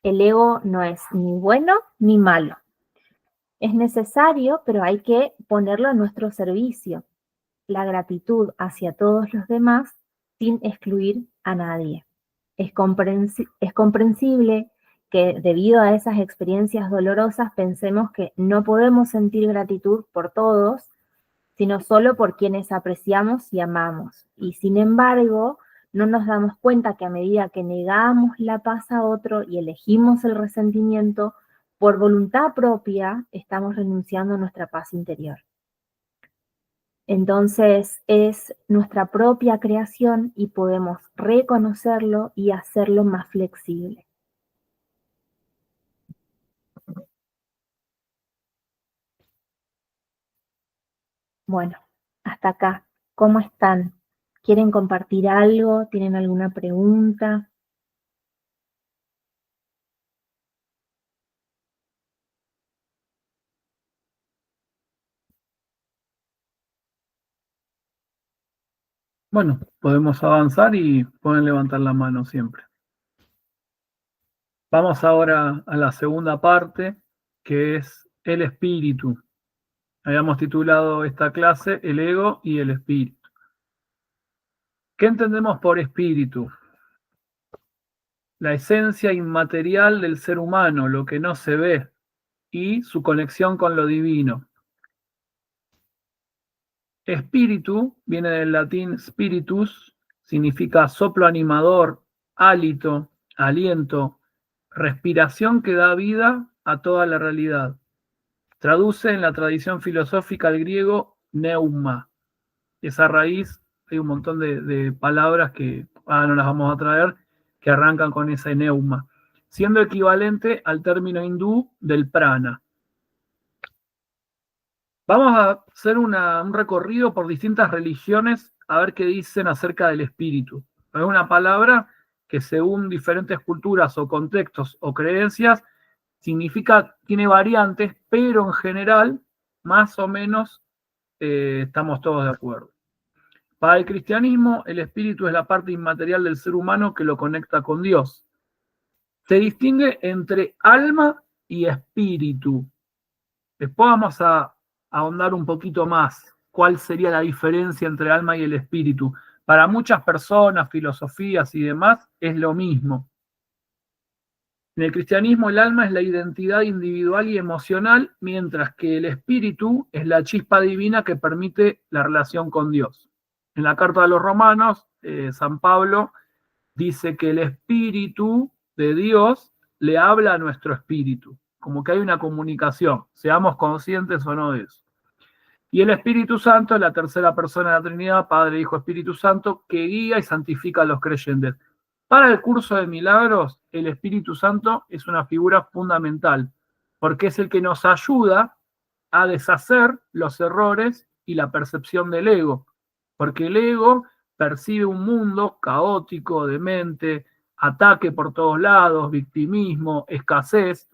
El ego no es ni bueno ni malo. Es necesario, pero hay que ponerlo a nuestro servicio. La gratitud hacia todos los demás sin excluir a nadie. Es comprensible que debido a esas experiencias dolorosas pensemos que no podemos sentir gratitud por todos, sino solo por quienes apreciamos y amamos. Y sin embargo, no nos damos cuenta que a medida que negamos la paz a otro y elegimos el resentimiento, por voluntad propia estamos renunciando a nuestra paz interior. Entonces es nuestra propia creación y podemos reconocerlo y hacerlo más flexible. Bueno, hasta acá. ¿Cómo están? ¿Quieren compartir algo? ¿Tienen alguna pregunta? Bueno, podemos avanzar y pueden levantar la mano siempre. Vamos ahora a la segunda parte, que es el espíritu. Habíamos titulado esta clase El ego y el espíritu. ¿Qué entendemos por espíritu? La esencia inmaterial del ser humano, lo que no se ve, y su conexión con lo divino. Espíritu viene del latín spiritus, significa soplo animador, hálito, aliento, respiración que da vida a toda la realidad. Traduce en la tradición filosófica al griego neuma. Esa raíz, hay un montón de palabras que no las vamos a traer, que arrancan con ese neuma, siendo equivalente al término hindú del prana. Vamos a hacer un recorrido por distintas religiones a ver qué dicen acerca del espíritu. Es una palabra que según diferentes culturas o contextos o creencias significa, tiene variantes, pero en general, más o menos, estamos todos de acuerdo. Para el cristianismo, el espíritu es la parte inmaterial del ser humano que lo conecta con Dios. Se distingue entre alma y espíritu. Después vamos a ahondar un poquito más cuál sería la diferencia entre alma y el espíritu. Para muchas personas, filosofías y demás, es lo mismo. En el cristianismo el alma es la identidad individual y emocional, mientras que el espíritu es la chispa divina que permite la relación con Dios. En la carta de los Romanos, San Pablo dice que el espíritu de Dios le habla a nuestro espíritu, como que hay una comunicación, seamos conscientes o no de eso. Y el Espíritu Santo es la tercera persona de la Trinidad, Padre, Hijo, Espíritu Santo, que guía y santifica a los creyentes. Para el curso de milagros, el Espíritu Santo es una figura fundamental, porque es el que nos ayuda a deshacer los errores y la percepción del ego, porque el ego percibe un mundo caótico, demente, ataque por todos lados, victimismo, escasez,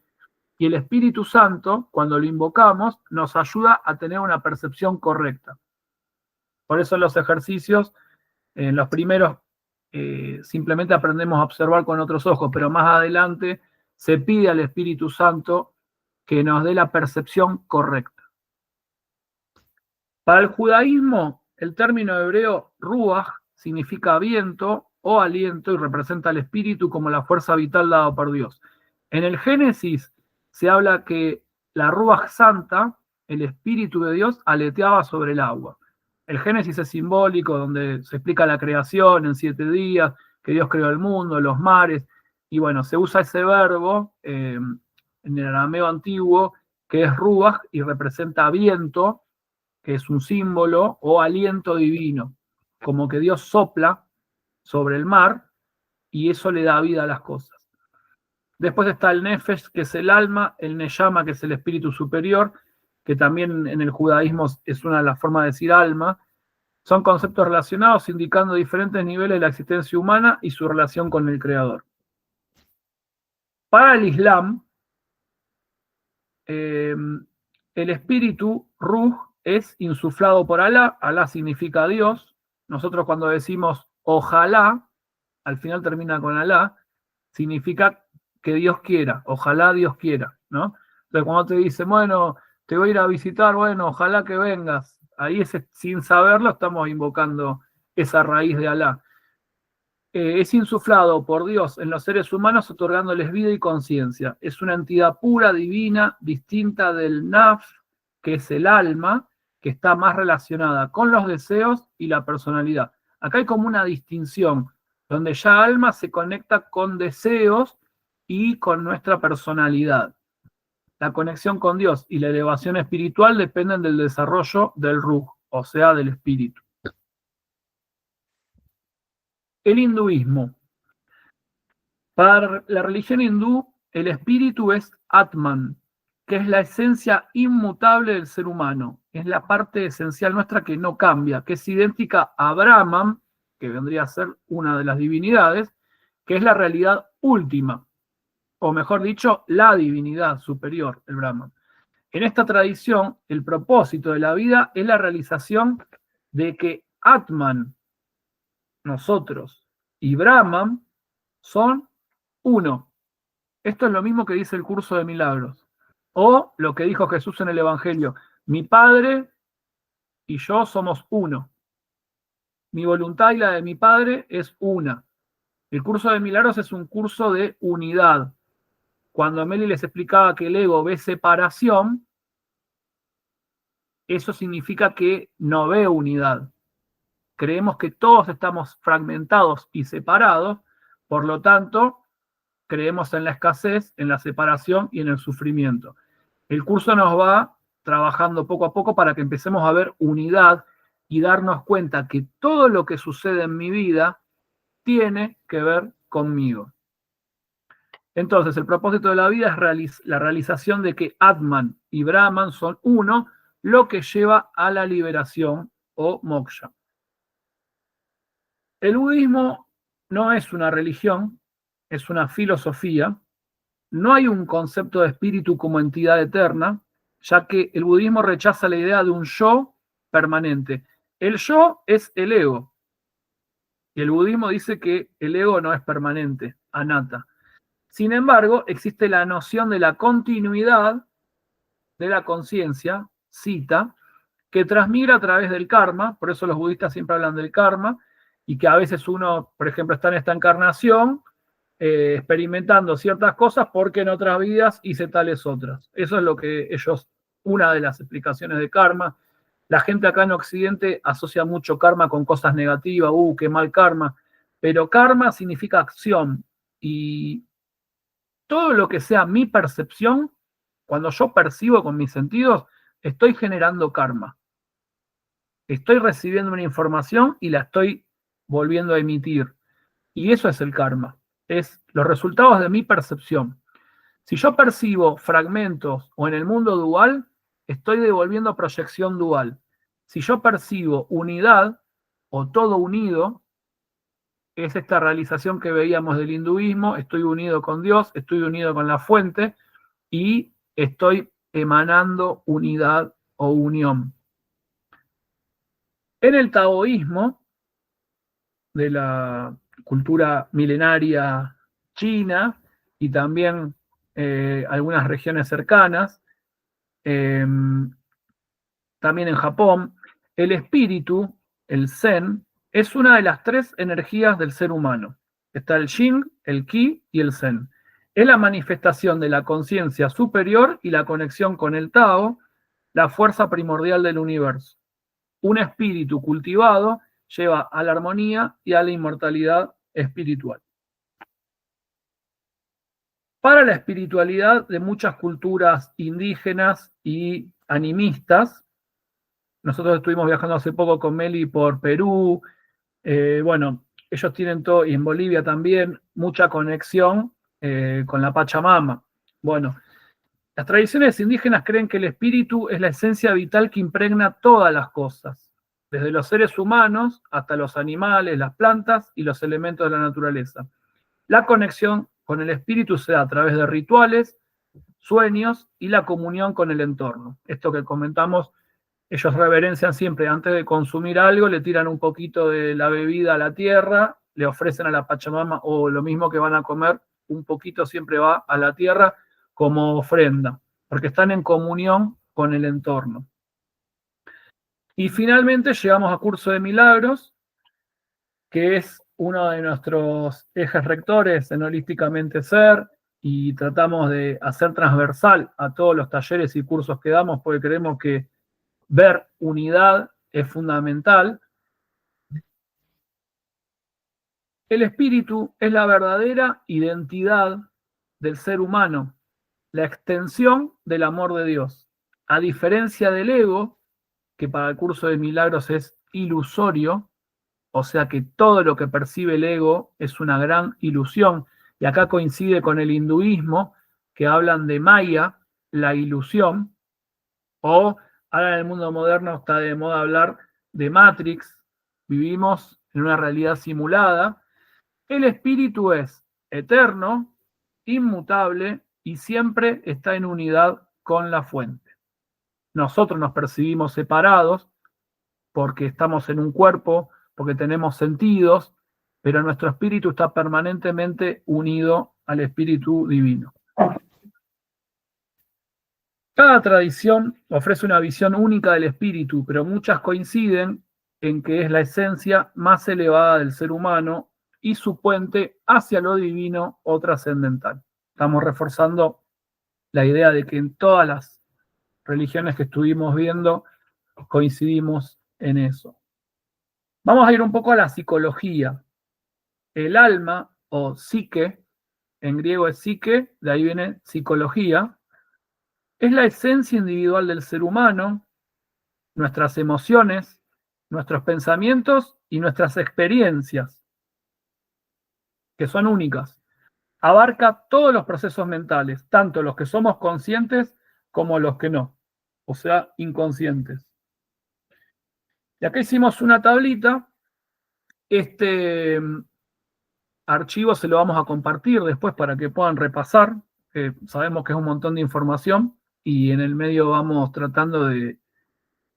y el Espíritu Santo, cuando lo invocamos, nos ayuda a tener una percepción correcta. Por eso en los ejercicios, en los primeros, simplemente aprendemos a observar con otros ojos, pero más adelante se pide al Espíritu Santo que nos dé la percepción correcta. Para el judaísmo, el término hebreo ruach significa viento o aliento y representa al espíritu como la fuerza vital dada por Dios. En el Génesis se habla que la ruach santa, el espíritu de Dios, aleteaba sobre el agua. El Génesis es simbólico, donde se explica la creación en 7 días, que Dios creó el mundo, los mares, y bueno, se usa ese verbo en el arameo antiguo, que es ruach y representa viento, que es un símbolo, o aliento divino, como que Dios sopla sobre el mar y eso le da vida a las cosas. Después está el nefesh, que es el alma, el neyama, que es el espíritu superior, que también en el judaísmo es una de las formas de decir alma. Son conceptos relacionados indicando diferentes niveles de la existencia humana y su relación con el Creador. Para el Islam, el espíritu, ruh, es insuflado por Alá. Alá significa Dios. Nosotros cuando decimos ojalá, al final termina con Alá, significa que Dios quiera, ojalá Dios quiera, ¿no? Entonces cuando te dicen, bueno, te voy a ir a visitar, bueno, ojalá que vengas, ahí sin saberlo estamos invocando esa raíz de Alá. Es insuflado por Dios en los seres humanos otorgándoles vida y conciencia. Es una entidad pura, divina, distinta del naf, que es el alma, que está más relacionada con los deseos y la personalidad. Acá hay como una distinción, donde ya alma se conecta con deseos y con nuestra personalidad. La conexión con Dios y la elevación espiritual dependen del desarrollo del ruh, o sea, del espíritu. El hinduismo. Para la religión hindú, el espíritu es Atman, que es la esencia inmutable del ser humano. Es la parte esencial nuestra que no cambia, que es idéntica a Brahman, que vendría a ser una de las divinidades, que es la realidad última, o mejor dicho, la divinidad superior, el Brahman. En esta tradición, el propósito de la vida es la realización de que Atman, nosotros, y Brahman son uno. Esto es lo mismo que dice el curso de milagros. O lo que dijo Jesús en el Evangelio. Mi Padre y yo somos uno. Mi voluntad y la de mi Padre es una. El curso de milagros es un curso de unidad. Cuando Meli les explicaba que el ego ve separación, eso significa que no ve unidad. Creemos que todos estamos fragmentados y separados, por lo tanto, creemos en la escasez, en la separación y en el sufrimiento. El curso nos va trabajando poco a poco para que empecemos a ver unidad y darnos cuenta que todo lo que sucede en mi vida tiene que ver conmigo. Entonces, el propósito de la vida es la realización de que Atman y Brahman son uno, lo que lleva a la liberación o moksha. El budismo no es una religión, es una filosofía. No hay un concepto de espíritu como entidad eterna, ya que el budismo rechaza la idea de un yo permanente. El yo es el ego. Y el budismo dice que el ego no es permanente, anatta. Sin embargo, existe la noción de la continuidad de la conciencia, cita, que transmigra a través del karma, por eso los budistas siempre hablan del karma, y que a veces uno, por ejemplo, está en esta encarnación, experimentando ciertas cosas porque en otras vidas hice tales otras. Eso es lo que ellos, una de las explicaciones de karma. La gente acá en Occidente asocia mucho karma con cosas negativas, qué mal karma, pero karma significa acción y todo lo que sea mi percepción, cuando yo percibo con mis sentidos, estoy generando karma. Estoy recibiendo una información y la estoy volviendo a emitir. Y eso es el karma. Es los resultados de mi percepción. Si yo percibo fragmentos o en el mundo dual, estoy devolviendo proyección dual. Si yo percibo unidad o todo unido, es esta realización que veíamos del hinduismo, estoy unido con Dios, estoy unido con la fuente y estoy emanando unidad o unión. En el taoísmo, de la cultura milenaria china y también algunas regiones cercanas, también en Japón, el espíritu, el Zen, es una de las 3 energías del ser humano. Está el Yin, el Qi y el Zen. Es la manifestación de la conciencia superior y la conexión con el Tao, la fuerza primordial del universo. Un espíritu cultivado lleva a la armonía y a la inmortalidad espiritual. Para la espiritualidad de muchas culturas indígenas y animistas, nosotros estuvimos viajando hace poco con Meli por Perú, bueno, ellos tienen todo, y en Bolivia también, mucha conexión con la Pachamama. Bueno, las tradiciones indígenas creen que el espíritu es la esencia vital que impregna todas las cosas, desde los seres humanos hasta los animales, las plantas y los elementos de la naturaleza. La conexión con el espíritu se da a través de rituales, sueños y la comunión con el entorno. Esto que comentamos, ellos reverencian siempre, antes de consumir algo, le tiran un poquito de la bebida a la tierra, le ofrecen a la Pachamama, o lo mismo que van a comer, un poquito siempre va a la tierra como ofrenda, porque están en comunión con el entorno. Y finalmente llegamos a Curso de Milagros, que es uno de nuestros ejes rectores en Holísticamente Ser, y tratamos de hacer transversal a todos los talleres y cursos que damos, porque creemos que ver unidad es fundamental. El espíritu es la verdadera identidad del ser humano, la extensión del amor de Dios. A diferencia del ego, que para el Curso de Milagros es ilusorio, o sea que todo lo que percibe el ego es una gran ilusión. Y acá coincide con el hinduismo, que hablan de Maya, la ilusión, o ahora en el mundo moderno está de moda hablar de Matrix, vivimos en una realidad simulada. El espíritu es eterno, inmutable y siempre está en unidad con la fuente. Nosotros nos percibimos separados porque estamos en un cuerpo, porque tenemos sentidos, pero nuestro espíritu está permanentemente unido al espíritu divino. Cada tradición ofrece una visión única del espíritu, pero muchas coinciden en que es la esencia más elevada del ser humano y su puente hacia lo divino o trascendental. Estamos reforzando la idea de que en todas las religiones que estuvimos viendo coincidimos en eso. Vamos a ir un poco a la psicología. El alma o psique, en griego es psique, de ahí viene psicología, es la esencia individual del ser humano, nuestras emociones, nuestros pensamientos y nuestras experiencias, que son únicas. Abarca todos los procesos mentales, tanto los que somos conscientes como los que no, o sea, inconscientes. Y acá hicimos una tablita. Este archivo se lo vamos a compartir después para que puedan repasar, que sabemos que es un montón de información y en el medio vamos tratando de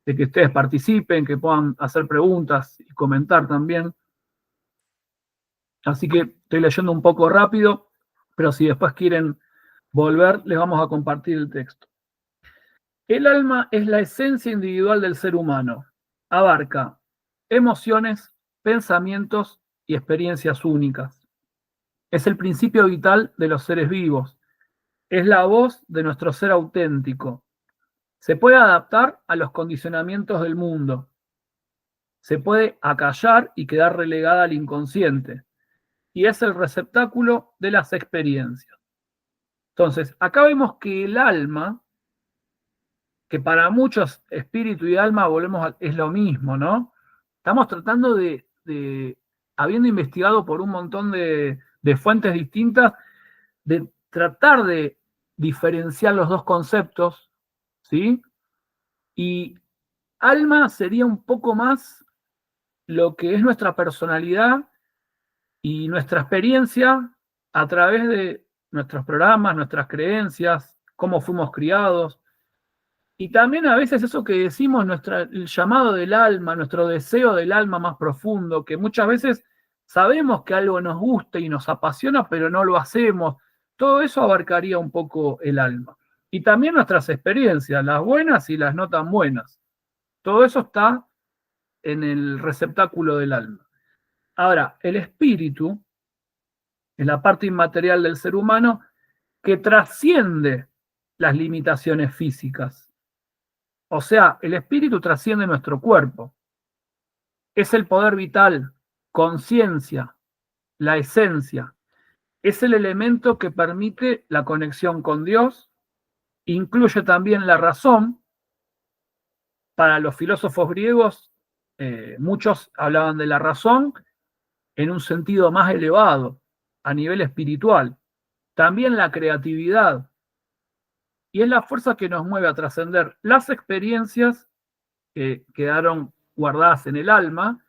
que ustedes participen, que puedan hacer preguntas y comentar también. Así que estoy leyendo un poco rápido, pero si después quieren volver, les vamos a compartir el texto. El alma es la esencia individual del ser humano. Abarca emociones, pensamientos y experiencias únicas. Es el principio vital de los seres vivos. Es la voz de nuestro ser auténtico. Se puede adaptar a los condicionamientos del mundo. Se puede acallar y quedar relegada al inconsciente. Y es el receptáculo de las experiencias. Entonces, acá vemos que el alma que para muchos espíritu y alma es lo mismo, ¿no? Estamos tratando habiendo investigado por un montón de fuentes distintas, de tratar de diferenciar los dos conceptos, ¿sí? Y alma sería un poco más lo que es nuestra personalidad y nuestra experiencia a través de nuestros programas, nuestras creencias, cómo fuimos criados. Y también a veces eso que decimos, el llamado del alma, nuestro deseo del alma más profundo, que muchas veces sabemos que algo nos gusta y nos apasiona, pero no lo hacemos. Todo eso abarcaría un poco el alma. Y también nuestras experiencias, las buenas y las no tan buenas. Todo eso está en el receptáculo del alma. Ahora, el espíritu es la parte inmaterial del ser humano que trasciende las limitaciones físicas. O sea, el espíritu trasciende nuestro cuerpo. Es el poder vital, conciencia, la esencia. Es el elemento que permite la conexión con Dios. Incluye también la razón. Para los filósofos griegos, muchos hablaban de la razón en un sentido más elevado, a nivel espiritual. También la creatividad. Y es la fuerza que nos mueve a trascender las experiencias que quedaron guardadas en el alma,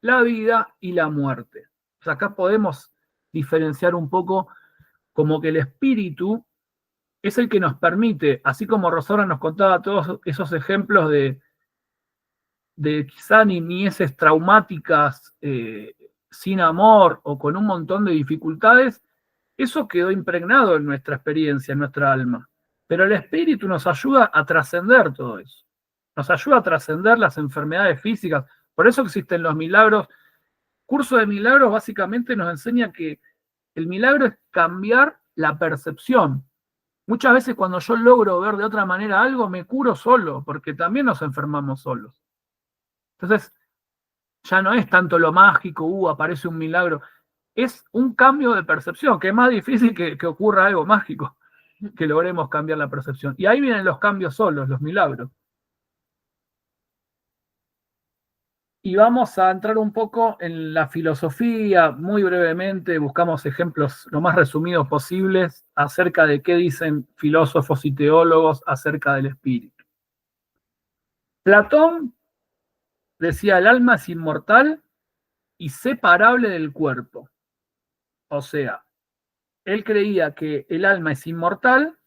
la vida y la muerte. O sea, acá podemos diferenciar un poco como que el espíritu es el que nos permite, así como Rosaura nos contaba todos esos ejemplos de quizá niñeces traumáticas, sin amor o con un montón de dificultades, eso quedó impregnado en nuestra experiencia, en nuestra alma. Pero el espíritu nos ayuda a trascender todo eso. Nos ayuda a trascender las enfermedades físicas. Por eso existen los milagros. Curso de milagros básicamente nos enseña que el milagro es cambiar la percepción. Muchas veces cuando yo logro ver de otra manera algo, me curo solo, porque también nos enfermamos solos. Entonces, ya no es tanto lo mágico, aparece un milagro. Es un cambio de percepción, que es más difícil que ocurra algo mágico, que logremos cambiar la percepción. Y ahí vienen los cambios solos, los milagros. Y vamos a entrar un poco en la filosofía, muy brevemente, buscamos ejemplos lo más resumidos posibles acerca de qué dicen filósofos y teólogos acerca del espíritu. Platón decía, el alma es inmortal y separable del cuerpo. O sea, él creía que el alma es inmortal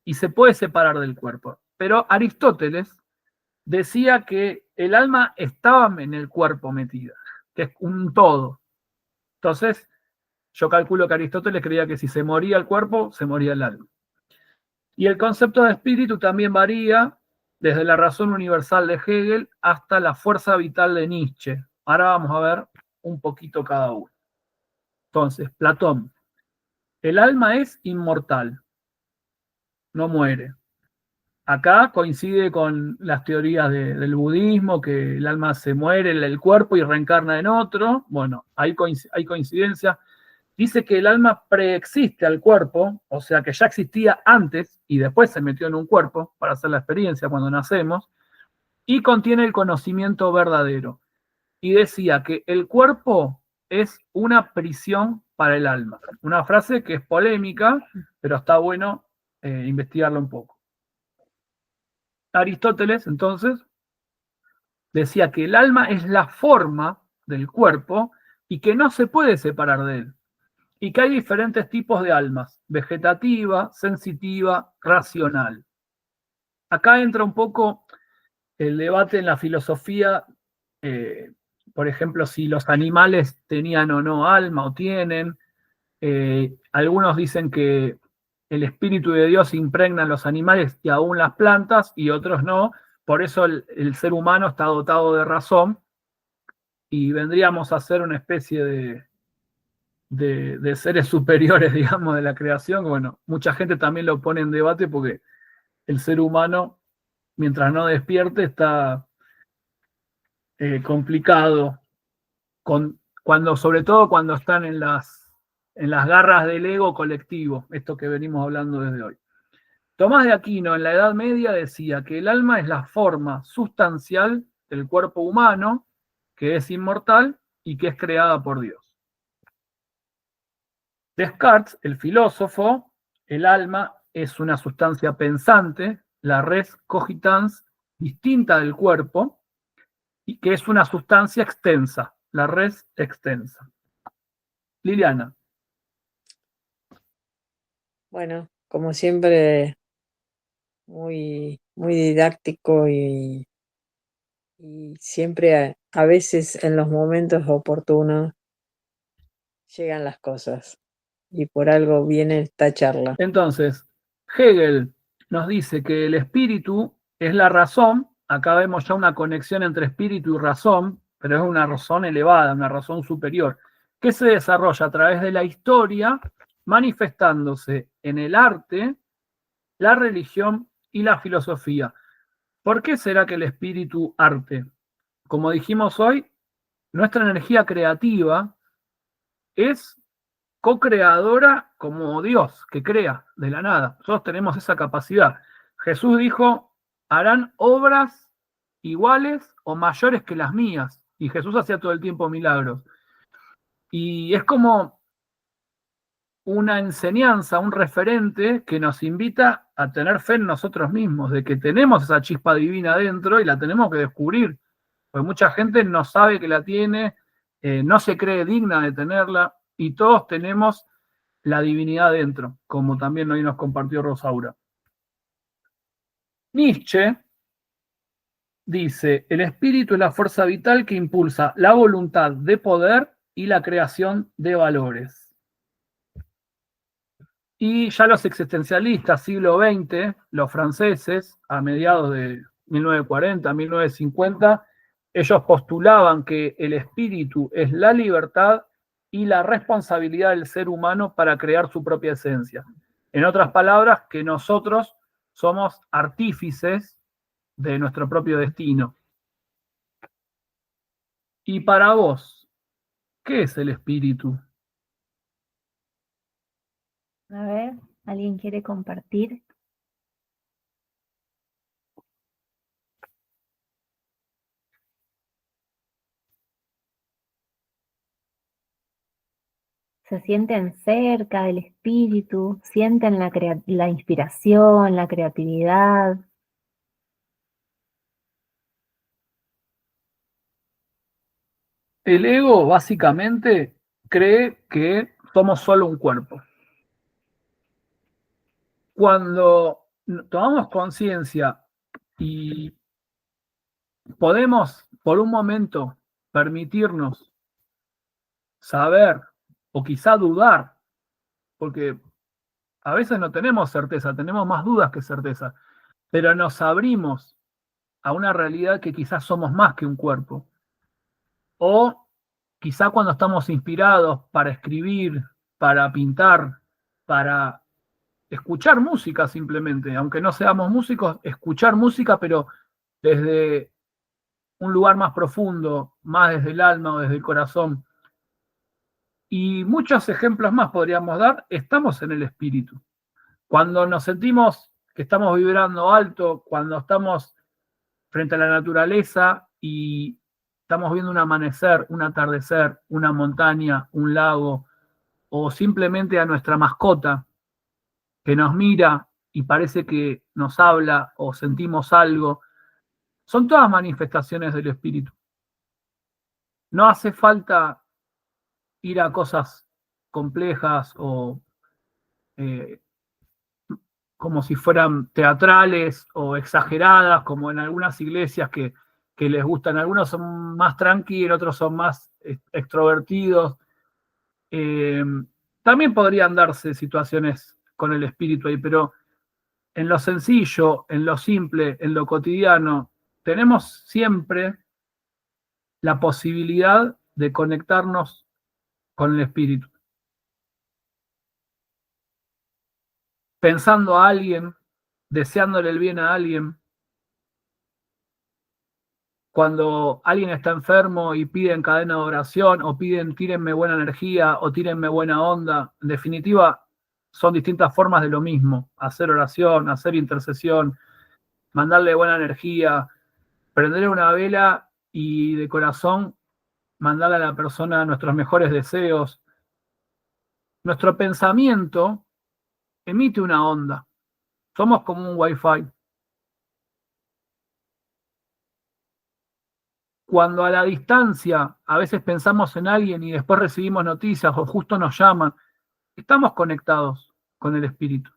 y se puede separar del cuerpo. Pero Aristóteles decía que el alma estaba en el cuerpo metida, que es un todo. Entonces, yo calculo que Aristóteles creía que si se moría el cuerpo, se moría el alma. Y el concepto de espíritu también varía desde la razón universal de Hegel hasta la fuerza vital de Nietzsche. Ahora vamos a ver un poquito cada uno. Entonces, Platón, el alma es inmortal, no muere. Acá coincide con las teorías del budismo, que el alma se muere en el cuerpo y reencarna en otro. Bueno, hay coincidencia. Dice que el alma preexiste al cuerpo, o sea que ya existía antes y después se metió en un cuerpo para hacer la experiencia cuando nacemos, y contiene el conocimiento verdadero. Y decía que el cuerpo es una prisión para el alma. Una frase que es polémica, pero está bueno investigarla un poco. Aristóteles, entonces, decía que el alma es la forma del cuerpo y que no se puede separar de él. Y que hay diferentes tipos de almas, vegetativa, sensitiva, racional. Acá entra un poco el debate en la filosofía, por ejemplo, si los animales tenían o no alma o tienen. Algunos dicen que el espíritu de Dios impregna en los animales y aún las plantas, y otros no. Por eso el ser humano está dotado de razón y vendríamos a ser una especie de seres superiores, digamos, de la creación. Bueno, mucha gente también lo pone en debate porque el ser humano, mientras no despierte, está complicado, sobre todo cuando están en las garras del ego colectivo, esto que venimos hablando desde hoy. Tomás de Aquino en la Edad Media decía que el alma es la forma sustancial del cuerpo humano, que es inmortal y que es creada por Dios. Descartes, el filósofo, el alma es una sustancia pensante, la res cogitans, distinta del cuerpo, y que es una sustancia extensa, la res extensa. Liliana. Bueno, como siempre, muy didáctico y siempre a veces en los momentos oportunos llegan las cosas y por algo viene esta charla. Entonces, Hegel nos dice que el espíritu es la razón. Acá vemos ya una conexión entre espíritu y razón, pero es una razón elevada, una razón superior, que se desarrolla a través de la historia, manifestándose en el arte, la religión y la filosofía. ¿Por qué será que el espíritu arte? Como dijimos hoy, nuestra energía creativa es co-creadora como Dios, que crea de la nada. Nosotros tenemos esa capacidad. Jesús dijo, harán obras iguales o mayores que las mías. Y Jesús hacía todo el tiempo milagros. Y es como una enseñanza, un referente que nos invita a tener fe en nosotros mismos, de que tenemos esa chispa divina dentro y la tenemos que descubrir. Porque mucha gente no sabe que la tiene, no se cree digna de tenerla, y todos tenemos la divinidad dentro, como también hoy nos compartió Rosaura. Nietzsche dice, el espíritu es la fuerza vital que impulsa la voluntad de poder y la creación de valores. Y ya los existencialistas, siglo XX, los franceses, a mediados de 1940, 1950, ellos postulaban que el espíritu es la libertad y la responsabilidad del ser humano para crear su propia esencia. En otras palabras, que nosotros somos artífices de nuestro propio destino. Y para vos, ¿qué es el espíritu? A ver, ¿alguien quiere compartir? ¿Se sienten cerca del espíritu? ¿Sienten la inspiración, la creatividad? El ego básicamente cree que somos solo un cuerpo. Cuando tomamos conciencia y podemos por un momento permitirnos saber o quizá dudar, porque a veces no tenemos certeza, tenemos más dudas que certeza, pero nos abrimos a una realidad que quizás somos más que un cuerpo. O quizá cuando estamos inspirados para escribir, para pintar, para escuchar música simplemente, aunque no seamos músicos, escuchar música, pero desde un lugar más profundo, más desde el alma o desde el corazón. Y muchos ejemplos más podríamos dar, estamos en el espíritu. Cuando nos sentimos que estamos vibrando alto, cuando estamos frente a la naturaleza y estamos viendo un amanecer, un atardecer, una montaña, un lago, o simplemente a nuestra mascota que nos mira y parece que nos habla o sentimos algo, son todas manifestaciones del espíritu. No hace falta ir a cosas complejas o como si fueran teatrales o exageradas, como en algunas iglesias que les gustan. Algunos son más tranquilos, otros son más extrovertidos. También podrían darse situaciones con el espíritu ahí, pero en lo sencillo, en lo simple, en lo cotidiano, tenemos siempre la posibilidad de conectarnos con el espíritu. Pensando a alguien, deseándole el bien a alguien. Cuando alguien está enfermo y piden cadena de oración o piden tírenme buena energía o tírenme buena onda, en definitiva, son distintas formas de lo mismo. Hacer oración, hacer intercesión, mandarle buena energía, prender una vela y de corazón mandarle a la persona nuestros mejores deseos. Nuestro pensamiento emite una onda. Somos como un Wi-Fi. Cuando a la distancia a veces pensamos en alguien y después recibimos noticias o justo nos llaman, estamos conectados con el espíritu.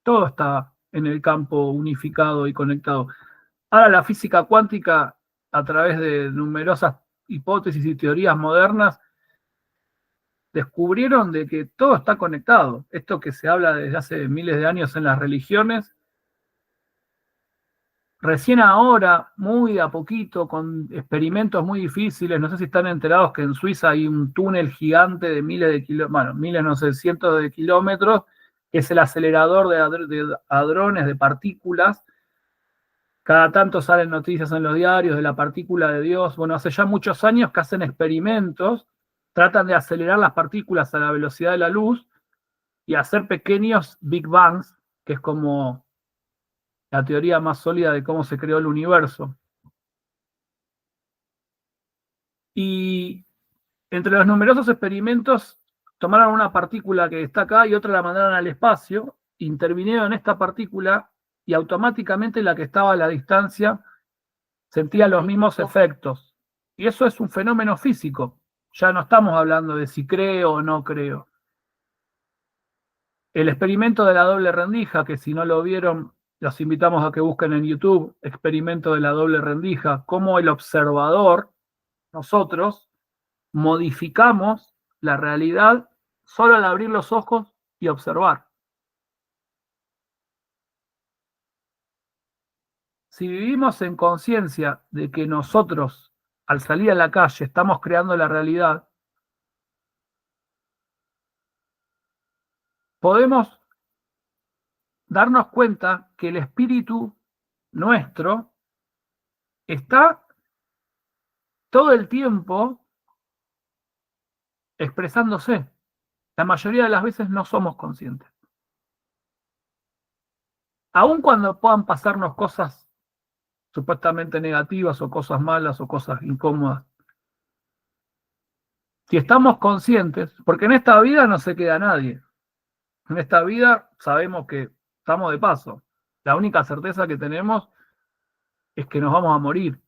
Todo está en el campo unificado y conectado. Ahora la física cuántica, a través de numerosas hipótesis y teorías modernas, descubrieron de que todo está conectado. Esto que se habla desde hace miles de años en las religiones, recién ahora, muy a poquito, con experimentos muy difíciles, no sé si están enterados que en Suiza hay un túnel gigante de miles de kilómetros, bueno, miles, no sé, cientos de kilómetros, que es el acelerador de hadrones, de partículas. Cada tanto salen noticias en los diarios de la partícula de Dios. Bueno, hace ya muchos años que hacen experimentos, tratan de acelerar las partículas a la velocidad de la luz y hacer pequeños Big Bangs, que es como la teoría más sólida de cómo se creó el universo. Y entre los numerosos experimentos, tomaron una partícula que está acá y otra la mandaron al espacio, intervinieron en esta partícula y automáticamente la que estaba a la distancia sentía los mismos efectos. Y eso es un fenómeno físico. Ya no estamos hablando de si creo o no creo. El experimento de la doble rendija, que si no lo vieron, los invitamos a que busquen en YouTube, experimento de la doble rendija, cómo el observador, nosotros, modificamos la realidad solo al abrir los ojos y observar. Si vivimos en conciencia de que nosotros, al salir a la calle, estamos creando la realidad, podemos darnos cuenta que el espíritu nuestro está todo el tiempo expresándose. La mayoría de las veces no somos conscientes. Aun cuando puedan pasarnos cosas supuestamente negativas o cosas malas o cosas incómodas, si estamos conscientes, porque en esta vida no se queda nadie. En esta vida sabemos que estamos de paso. La única certeza que tenemos es que nos vamos a morir.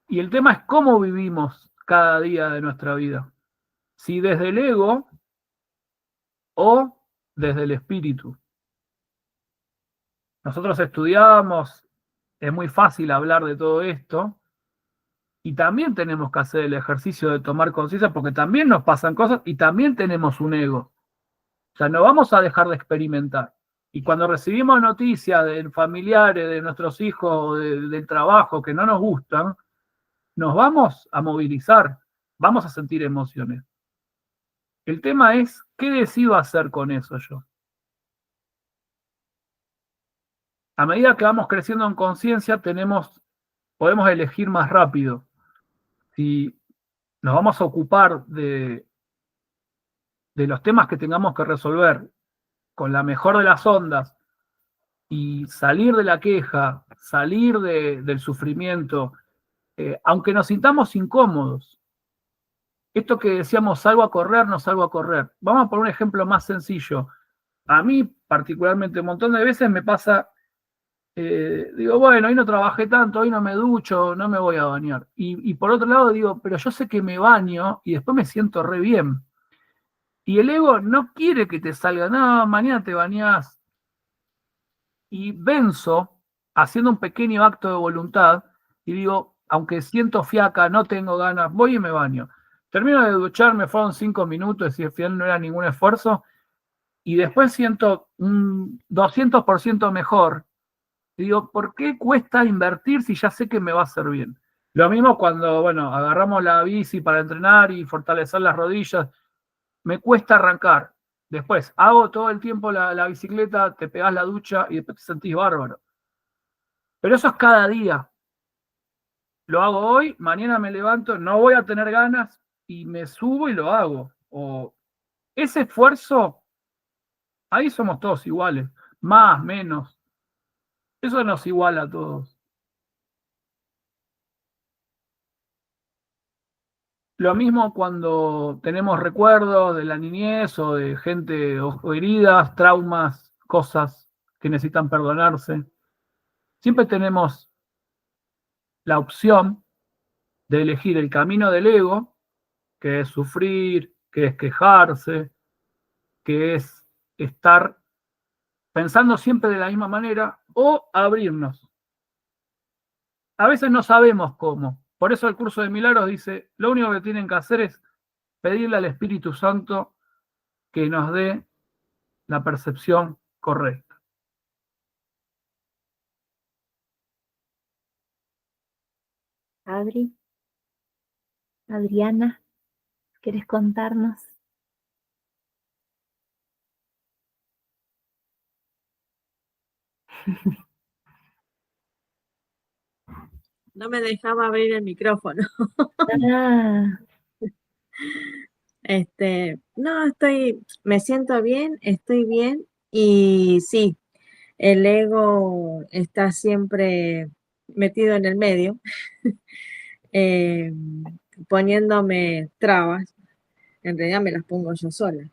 Y el tema es cómo vivimos cada día de nuestra vida. Si desde el ego o desde el espíritu. Nosotros estudiamos, es muy fácil hablar de todo esto, y también tenemos que hacer el ejercicio de tomar conciencia porque también nos pasan cosas y también tenemos un ego. O sea, no vamos a dejar de experimentar. Y cuando recibimos noticias de familiares, de nuestros hijos, del trabajo que no nos gustan, nos vamos a movilizar, vamos a sentir emociones. El tema es, ¿qué decido hacer con eso yo? A medida que vamos creciendo en conciencia, podemos elegir más rápido. Si nos vamos a ocupar de los temas que tengamos que resolver con la mejor de las ondas y salir de la queja, salir del sufrimiento, aunque nos sintamos incómodos. Esto que decíamos, salgo a correr, no salgo a correr. Vamos a poner un ejemplo más sencillo. A mí, particularmente, un montón de veces me pasa, digo, bueno, hoy no trabajé tanto, hoy no me ducho, no me voy a bañar. Y por otro lado digo, pero yo sé que me baño y después me siento re bien. Y el ego no quiere que te salga, no, mañana te bañás. Y venzo haciendo un pequeño acto de voluntad y digo, aunque siento fiaca, no tengo ganas, voy y me baño. Termino de ducharme, fueron 5 minutos, y al final no era ningún esfuerzo, y después siento un 200% mejor. Y digo, ¿por qué cuesta invertir si ya sé que me va a hacer bien? Lo mismo cuando, bueno, agarramos la bici para entrenar y fortalecer las rodillas, me cuesta arrancar. Después, hago todo el tiempo la bicicleta, te pegás la ducha y después te sentís bárbaro. Pero eso es cada día. Lo hago hoy, mañana me levanto, no voy a tener ganas y me subo y lo hago. o ese esfuerzo, ahí somos todos iguales, más, menos. Eso nos iguala a todos. Lo mismo cuando tenemos recuerdos de la niñez o de gente o heridas, traumas, cosas que necesitan perdonarse. Siempre tenemos la opción de elegir el camino del ego, que es sufrir, que es quejarse, que es estar pensando siempre de la misma manera, o abrirnos. A veces no sabemos cómo. Por eso el curso de milagros dice, lo único que tienen que hacer es pedirle al Espíritu Santo que nos dé la percepción correcta. Adri, Adriana, ¿quieres contarnos? No me dejaba abrir el micrófono. Ah, No, me siento bien, estoy bien y sí, el ego está siempre metido en el medio, eh, poniéndome trabas. En realidad me las pongo yo sola.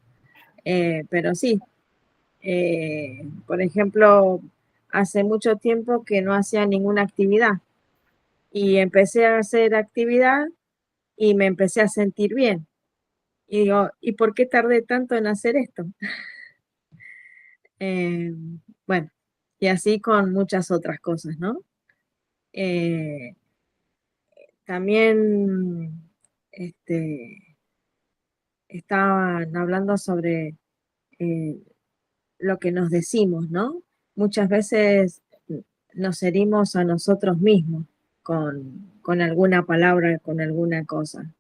Pero sí, por ejemplo, hace mucho tiempo que no hacía ninguna actividad y empecé a hacer actividad y me empecé a sentir bien. Y digo, ¿y por qué tardé tanto en hacer esto? Bueno, y así con muchas otras cosas, ¿no? Eh, También estaban hablando sobre lo que nos decimos, ¿no? Muchas veces nos herimos a nosotros mismos con alguna palabra, con alguna cosa.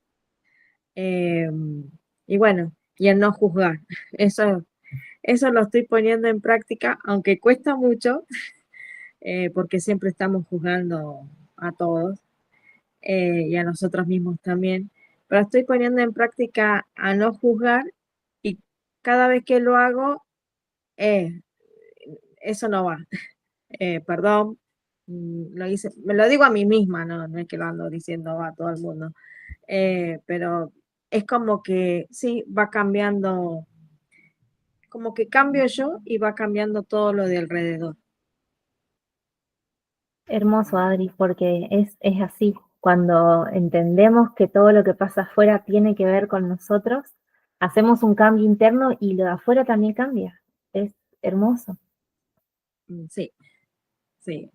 Y bueno, y el no juzgar. Eso lo estoy poniendo en práctica, aunque cuesta mucho, porque siempre estamos juzgando a todos y a nosotros mismos también. Pero estoy poniendo en práctica a no juzgar y cada vez que lo hago, eso no va. Perdón, lo hice, me lo digo a mí misma, no es que lo ando diciendo a todo el mundo. Pero es como que sí, va cambiando, como que cambio yo y va cambiando todo lo de alrededor. hermoso, Adri, porque es así. Cuando entendemos que todo lo que pasa afuera tiene que ver con nosotros, hacemos un cambio interno y lo de afuera también cambia. Es hermoso. Sí, sí.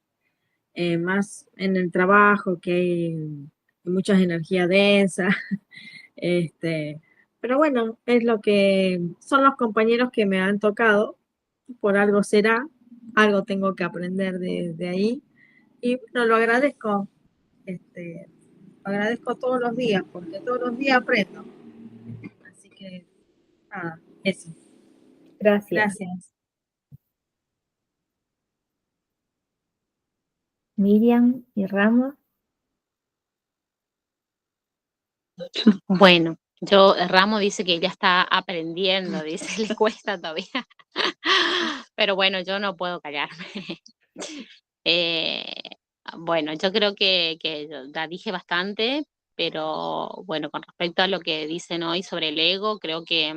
Más en el trabajo, que hay muchas energías densas. Pero bueno, es lo que son los compañeros que me han tocado, por algo será, algo tengo que aprender de ahí. Y bueno, lo agradezco, todos los días, porque todos los días aprendo. Así que, nada, eso. Gracias. Gracias. Miriam y Ramos. Bueno, Ramo dice que ella está aprendiendo, dice, le cuesta todavía. Pero bueno, yo no puedo callarme. Eh, bueno, yo creo que ya dije bastante, pero bueno, con respecto a lo que dicen hoy sobre el ego, creo que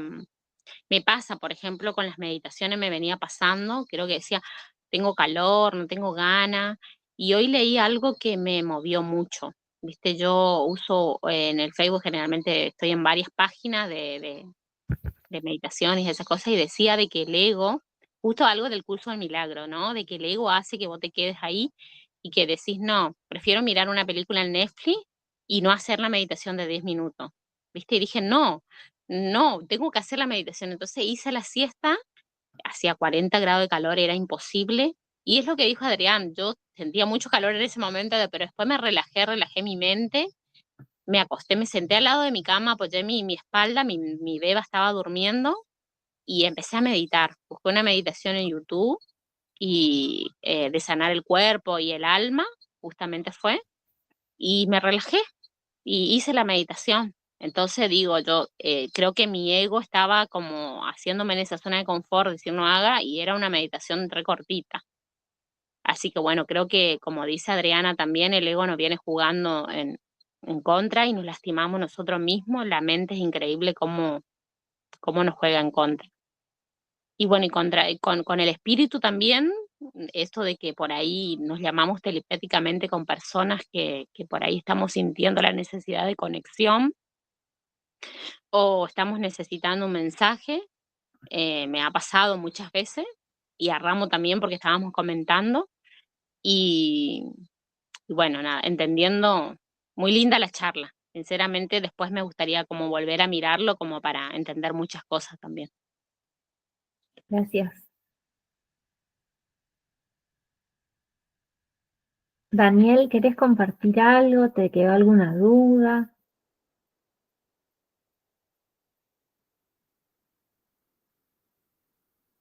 me pasa, por ejemplo, con las meditaciones me venía pasando, creo que decía, tengo calor, no tengo ganas, y hoy leí algo que me movió mucho. Viste, yo uso en el Facebook, generalmente estoy en varias páginas de meditaciones y esas cosas, y decía de que el ego, justo algo del curso del milagro, ¿no? De que el ego hace que vos te quedes ahí y que decís, no, prefiero mirar una película en Netflix y no hacer la meditación de 10 minutos. ¿Viste? Y dije, no, tengo que hacer la meditación. Entonces hice la siesta, hacía 40 grados de calor, era imposible. Y es lo que dijo Adrián, yo sentía mucho calor en ese momento, pero después me relajé mi mente, me acosté, me senté al lado de mi cama, apoyé mi espalda, mi beba estaba durmiendo y empecé a meditar. Busqué una meditación en YouTube y de sanar el cuerpo y el alma, justamente fue, y me relajé y hice la meditación. Entonces digo, yo creo que mi ego estaba como haciéndome en esa zona de confort, decir no haga, y era una meditación re cortita. Así que bueno, creo que como dice Adriana también, el ego nos viene jugando en contra y nos lastimamos nosotros mismos. La mente es increíble cómo nos juega en contra. Y bueno, y con el espíritu también, esto de que por ahí nos llamamos telepáticamente con personas que por ahí estamos sintiendo la necesidad de conexión o estamos necesitando un mensaje, me ha pasado muchas veces, y a Ramo también porque estábamos comentando, y, y bueno, nada, entendiendo, muy linda la charla. Sinceramente, después me gustaría como volver a mirarlo como para entender muchas cosas también. Gracias. Daniel, ¿querés compartir algo? ¿Te quedó alguna duda?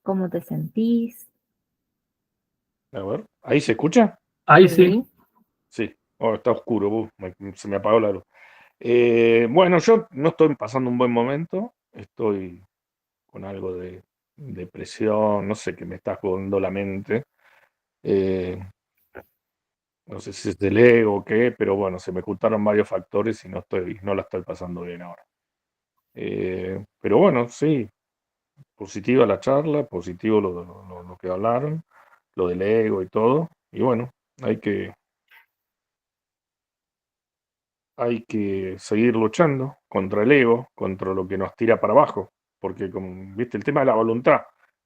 ¿Cómo te sentís? A ver, ¿ahí se escucha? Ahí sí. Sí. Oh, está oscuro, se me apagó la luz. Bueno, yo no estoy pasando un buen momento, estoy con algo de depresión, no sé qué me está jugando la mente. No sé si es del ego o qué, pero bueno, se me juntaron varios factores y no la estoy pasando bien ahora. Pero bueno, sí, positiva la charla, positivo lo que hablaron, lo del ego y todo. Y bueno, hay que seguir luchando contra el ego, contra lo que nos tira para abajo, porque como viste el tema de la voluntad,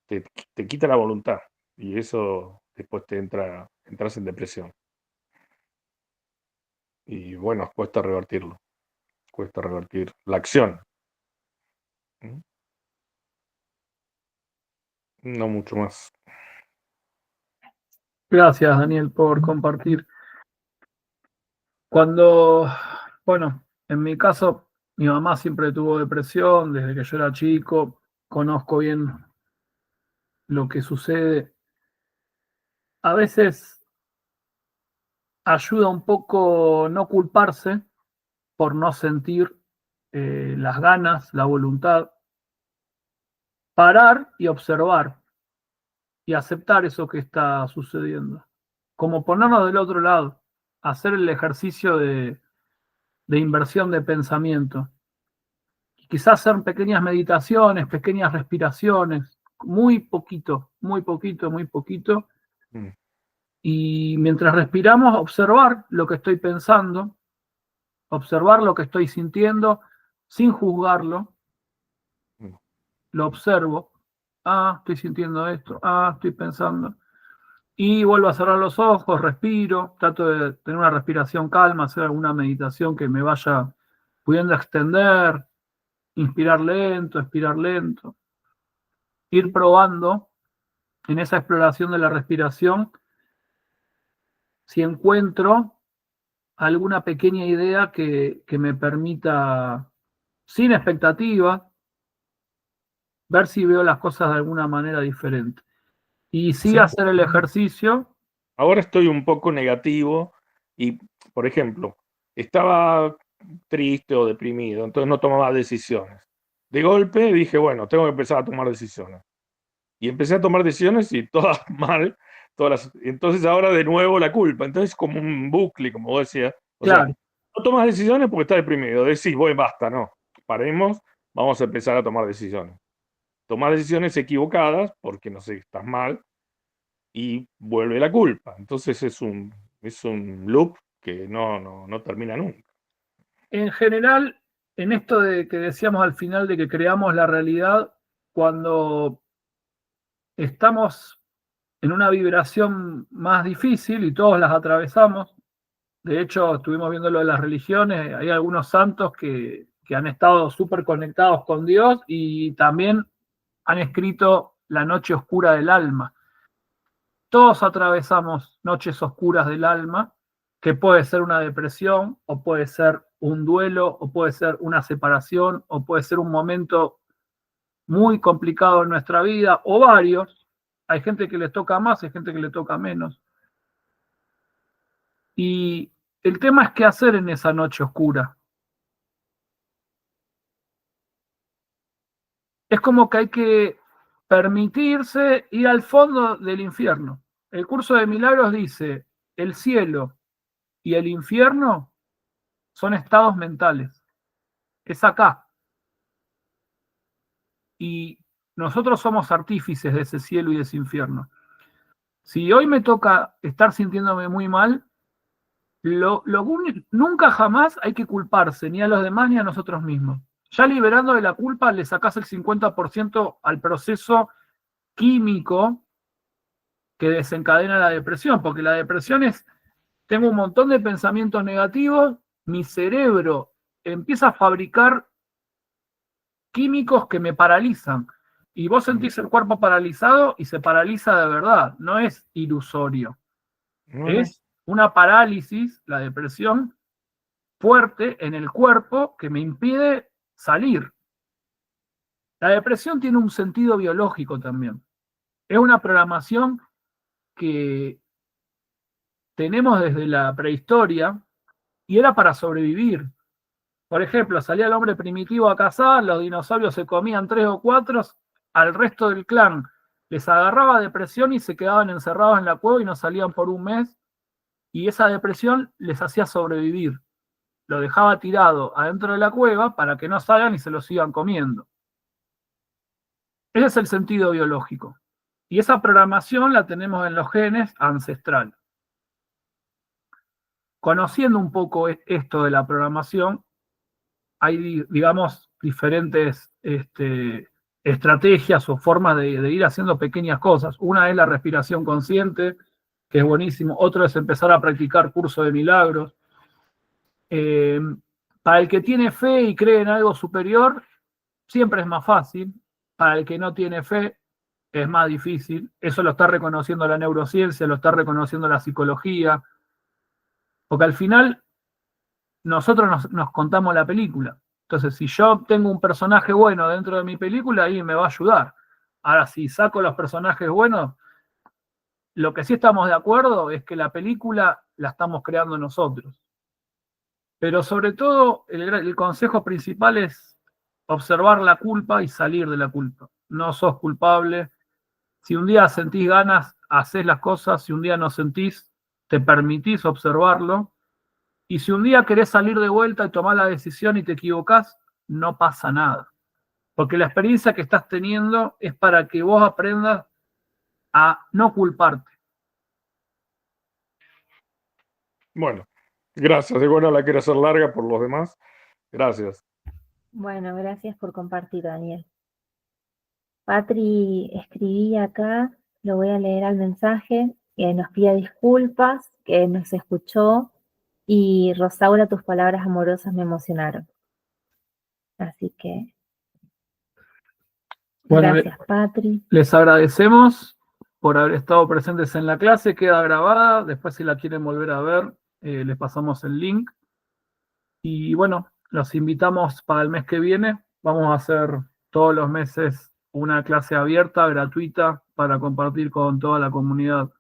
te quita la voluntad y eso después entras en depresión. Y bueno, cuesta revertirlo, cuesta revertir la acción. ¿Mm? No mucho más. Gracias, Daniel, por compartir. Bueno, en mi caso, mi mamá siempre tuvo depresión desde que yo era chico, conozco bien lo que sucede. A veces ayuda un poco no culparse por no sentir las ganas, la voluntad, parar y observar y aceptar eso que está sucediendo. Como ponernos del otro lado, hacer el ejercicio de inversión de pensamiento. Quizás hacer pequeñas meditaciones, pequeñas respiraciones, muy poquito, muy poquito, muy poquito. Mm. Y mientras respiramos, observar lo que estoy pensando, observar lo que estoy sintiendo, sin juzgarlo. Mm. Lo observo. Ah, estoy sintiendo esto. Ah, estoy pensando. Y vuelvo a cerrar los ojos, respiro, trato de tener una respiración calma, hacer alguna meditación que me vaya pudiendo extender, inspirar lento, expirar lento. Ir probando en esa exploración de la respiración si encuentro alguna pequeña idea que me permita, sin expectativa, ver si veo las cosas de alguna manera diferente. Y sí, Sí. hacer el ejercicio. Ahora estoy un poco negativo y, por ejemplo, estaba triste o deprimido, entonces no tomaba decisiones. De golpe dije, bueno, tengo que empezar a tomar decisiones. Y empecé a tomar decisiones y todas mal, entonces ahora de nuevo la culpa. Entonces como un bucle, como vos decías. O sea, Claro, no tomas decisiones porque estás deprimido. Decís, bueno, basta, no. Paremos, vamos a empezar a tomar decisiones. Tomar decisiones equivocadas porque, no sé, estás mal y vuelve la culpa. Entonces es un loop que no termina nunca. en general, en esto de que decíamos al final de que creamos la realidad, cuando estamos en una vibración más difícil y todos las atravesamos. De hecho, estuvimos viendo lo de las religiones, hay algunos santos que han estado súper conectados con Dios y también han escrito la noche oscura del alma. Todos atravesamos noches oscuras del alma, que puede ser una depresión, o puede ser un duelo, o puede ser una separación, o puede ser un momento muy complicado en nuestra vida, o varios. Hay gente que le toca más, hay gente que le toca menos. Y el tema es qué hacer en esa noche oscura. es como que hay que permitirse ir al fondo del infierno. El curso de milagros dice, el cielo y el infierno son estados mentales. Es acá. Y nosotros somos artífices de ese cielo y de ese infierno. Si hoy me toca estar sintiéndome muy mal, nunca jamás hay que culparse ni a los demás ni a nosotros mismos. Ya liberando de la culpa le sacás el 50% al proceso químico que desencadena la depresión, porque la depresión es, tengo un montón de pensamientos negativos, mi cerebro empieza a fabricar químicos que me paralizan, y vos sentís el cuerpo paralizado y se paraliza de verdad, no es ilusorio. Es una parálisis, la depresión, fuerte en el cuerpo que me impide salir. La depresión tiene un sentido biológico también. Es una programación que tenemos desde la prehistoria y era para sobrevivir. Por ejemplo, salía el hombre primitivo a cazar, los dinosaurios se comían 3 o 4, al resto del clan les agarraba depresión y se quedaban encerrados en la cueva y no salían por un mes, y esa depresión les hacía sobrevivir. Lo dejaba tirado adentro de la cueva para que no salgan y se lo sigan comiendo. Ese es el sentido biológico. Y esa programación la tenemos en los genes ancestral. Conociendo un poco esto de la programación, hay, digamos, diferentes estrategias o formas de ir haciendo pequeñas cosas. Una es la respiración consciente, que es buenísimo. Otro es empezar a practicar curso de milagros. Para el que tiene fe y cree en algo superior, siempre es más fácil. Para el que no tiene fe, es más difícil. Eso lo está reconociendo la neurociencia, lo está reconociendo la psicología. Porque al final, nosotros nos contamos la película. Entonces, si yo tengo un personaje bueno dentro de mi película, ahí me va a ayudar. Ahora, si saco los personajes buenos, lo que sí estamos de acuerdo es que la película la estamos creando nosotros. Pero sobre todo, el consejo principal es observar la culpa y salir de la culpa. No sos culpable. Si un día sentís ganas, hacés las cosas. Si un día no sentís, te permitís observarlo. Y si un día querés salir de vuelta y tomar la decisión y te equivocás, no pasa nada. Porque la experiencia que estás teniendo es para que vos aprendas a no culparte. Bueno, gracias. Igual no la quiero hacer larga por los demás. Gracias. Bueno, gracias por compartir, Daniel. Patri, escribí acá, lo voy a leer al mensaje, que nos pide disculpas, que nos escuchó, y Rosaura, tus palabras amorosas me emocionaron. Así que, bueno, gracias, Patri. Les agradecemos por haber estado presentes en la clase, queda grabada, después si la quieren volver a ver, les pasamos el link. Y bueno, los invitamos para el mes que viene, vamos a hacer todos los meses una clase abierta, gratuita, para compartir con toda la comunidad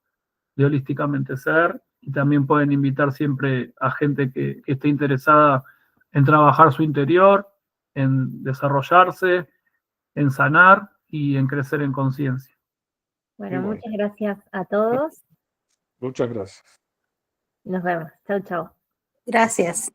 de Holísticamente Ser, y también pueden invitar siempre a gente que esté interesada en trabajar su interior, en desarrollarse, en sanar y en crecer en conciencia. Bueno, muchas gracias a todos. Muchas gracias. Nos vemos. Chau, chau. Gracias.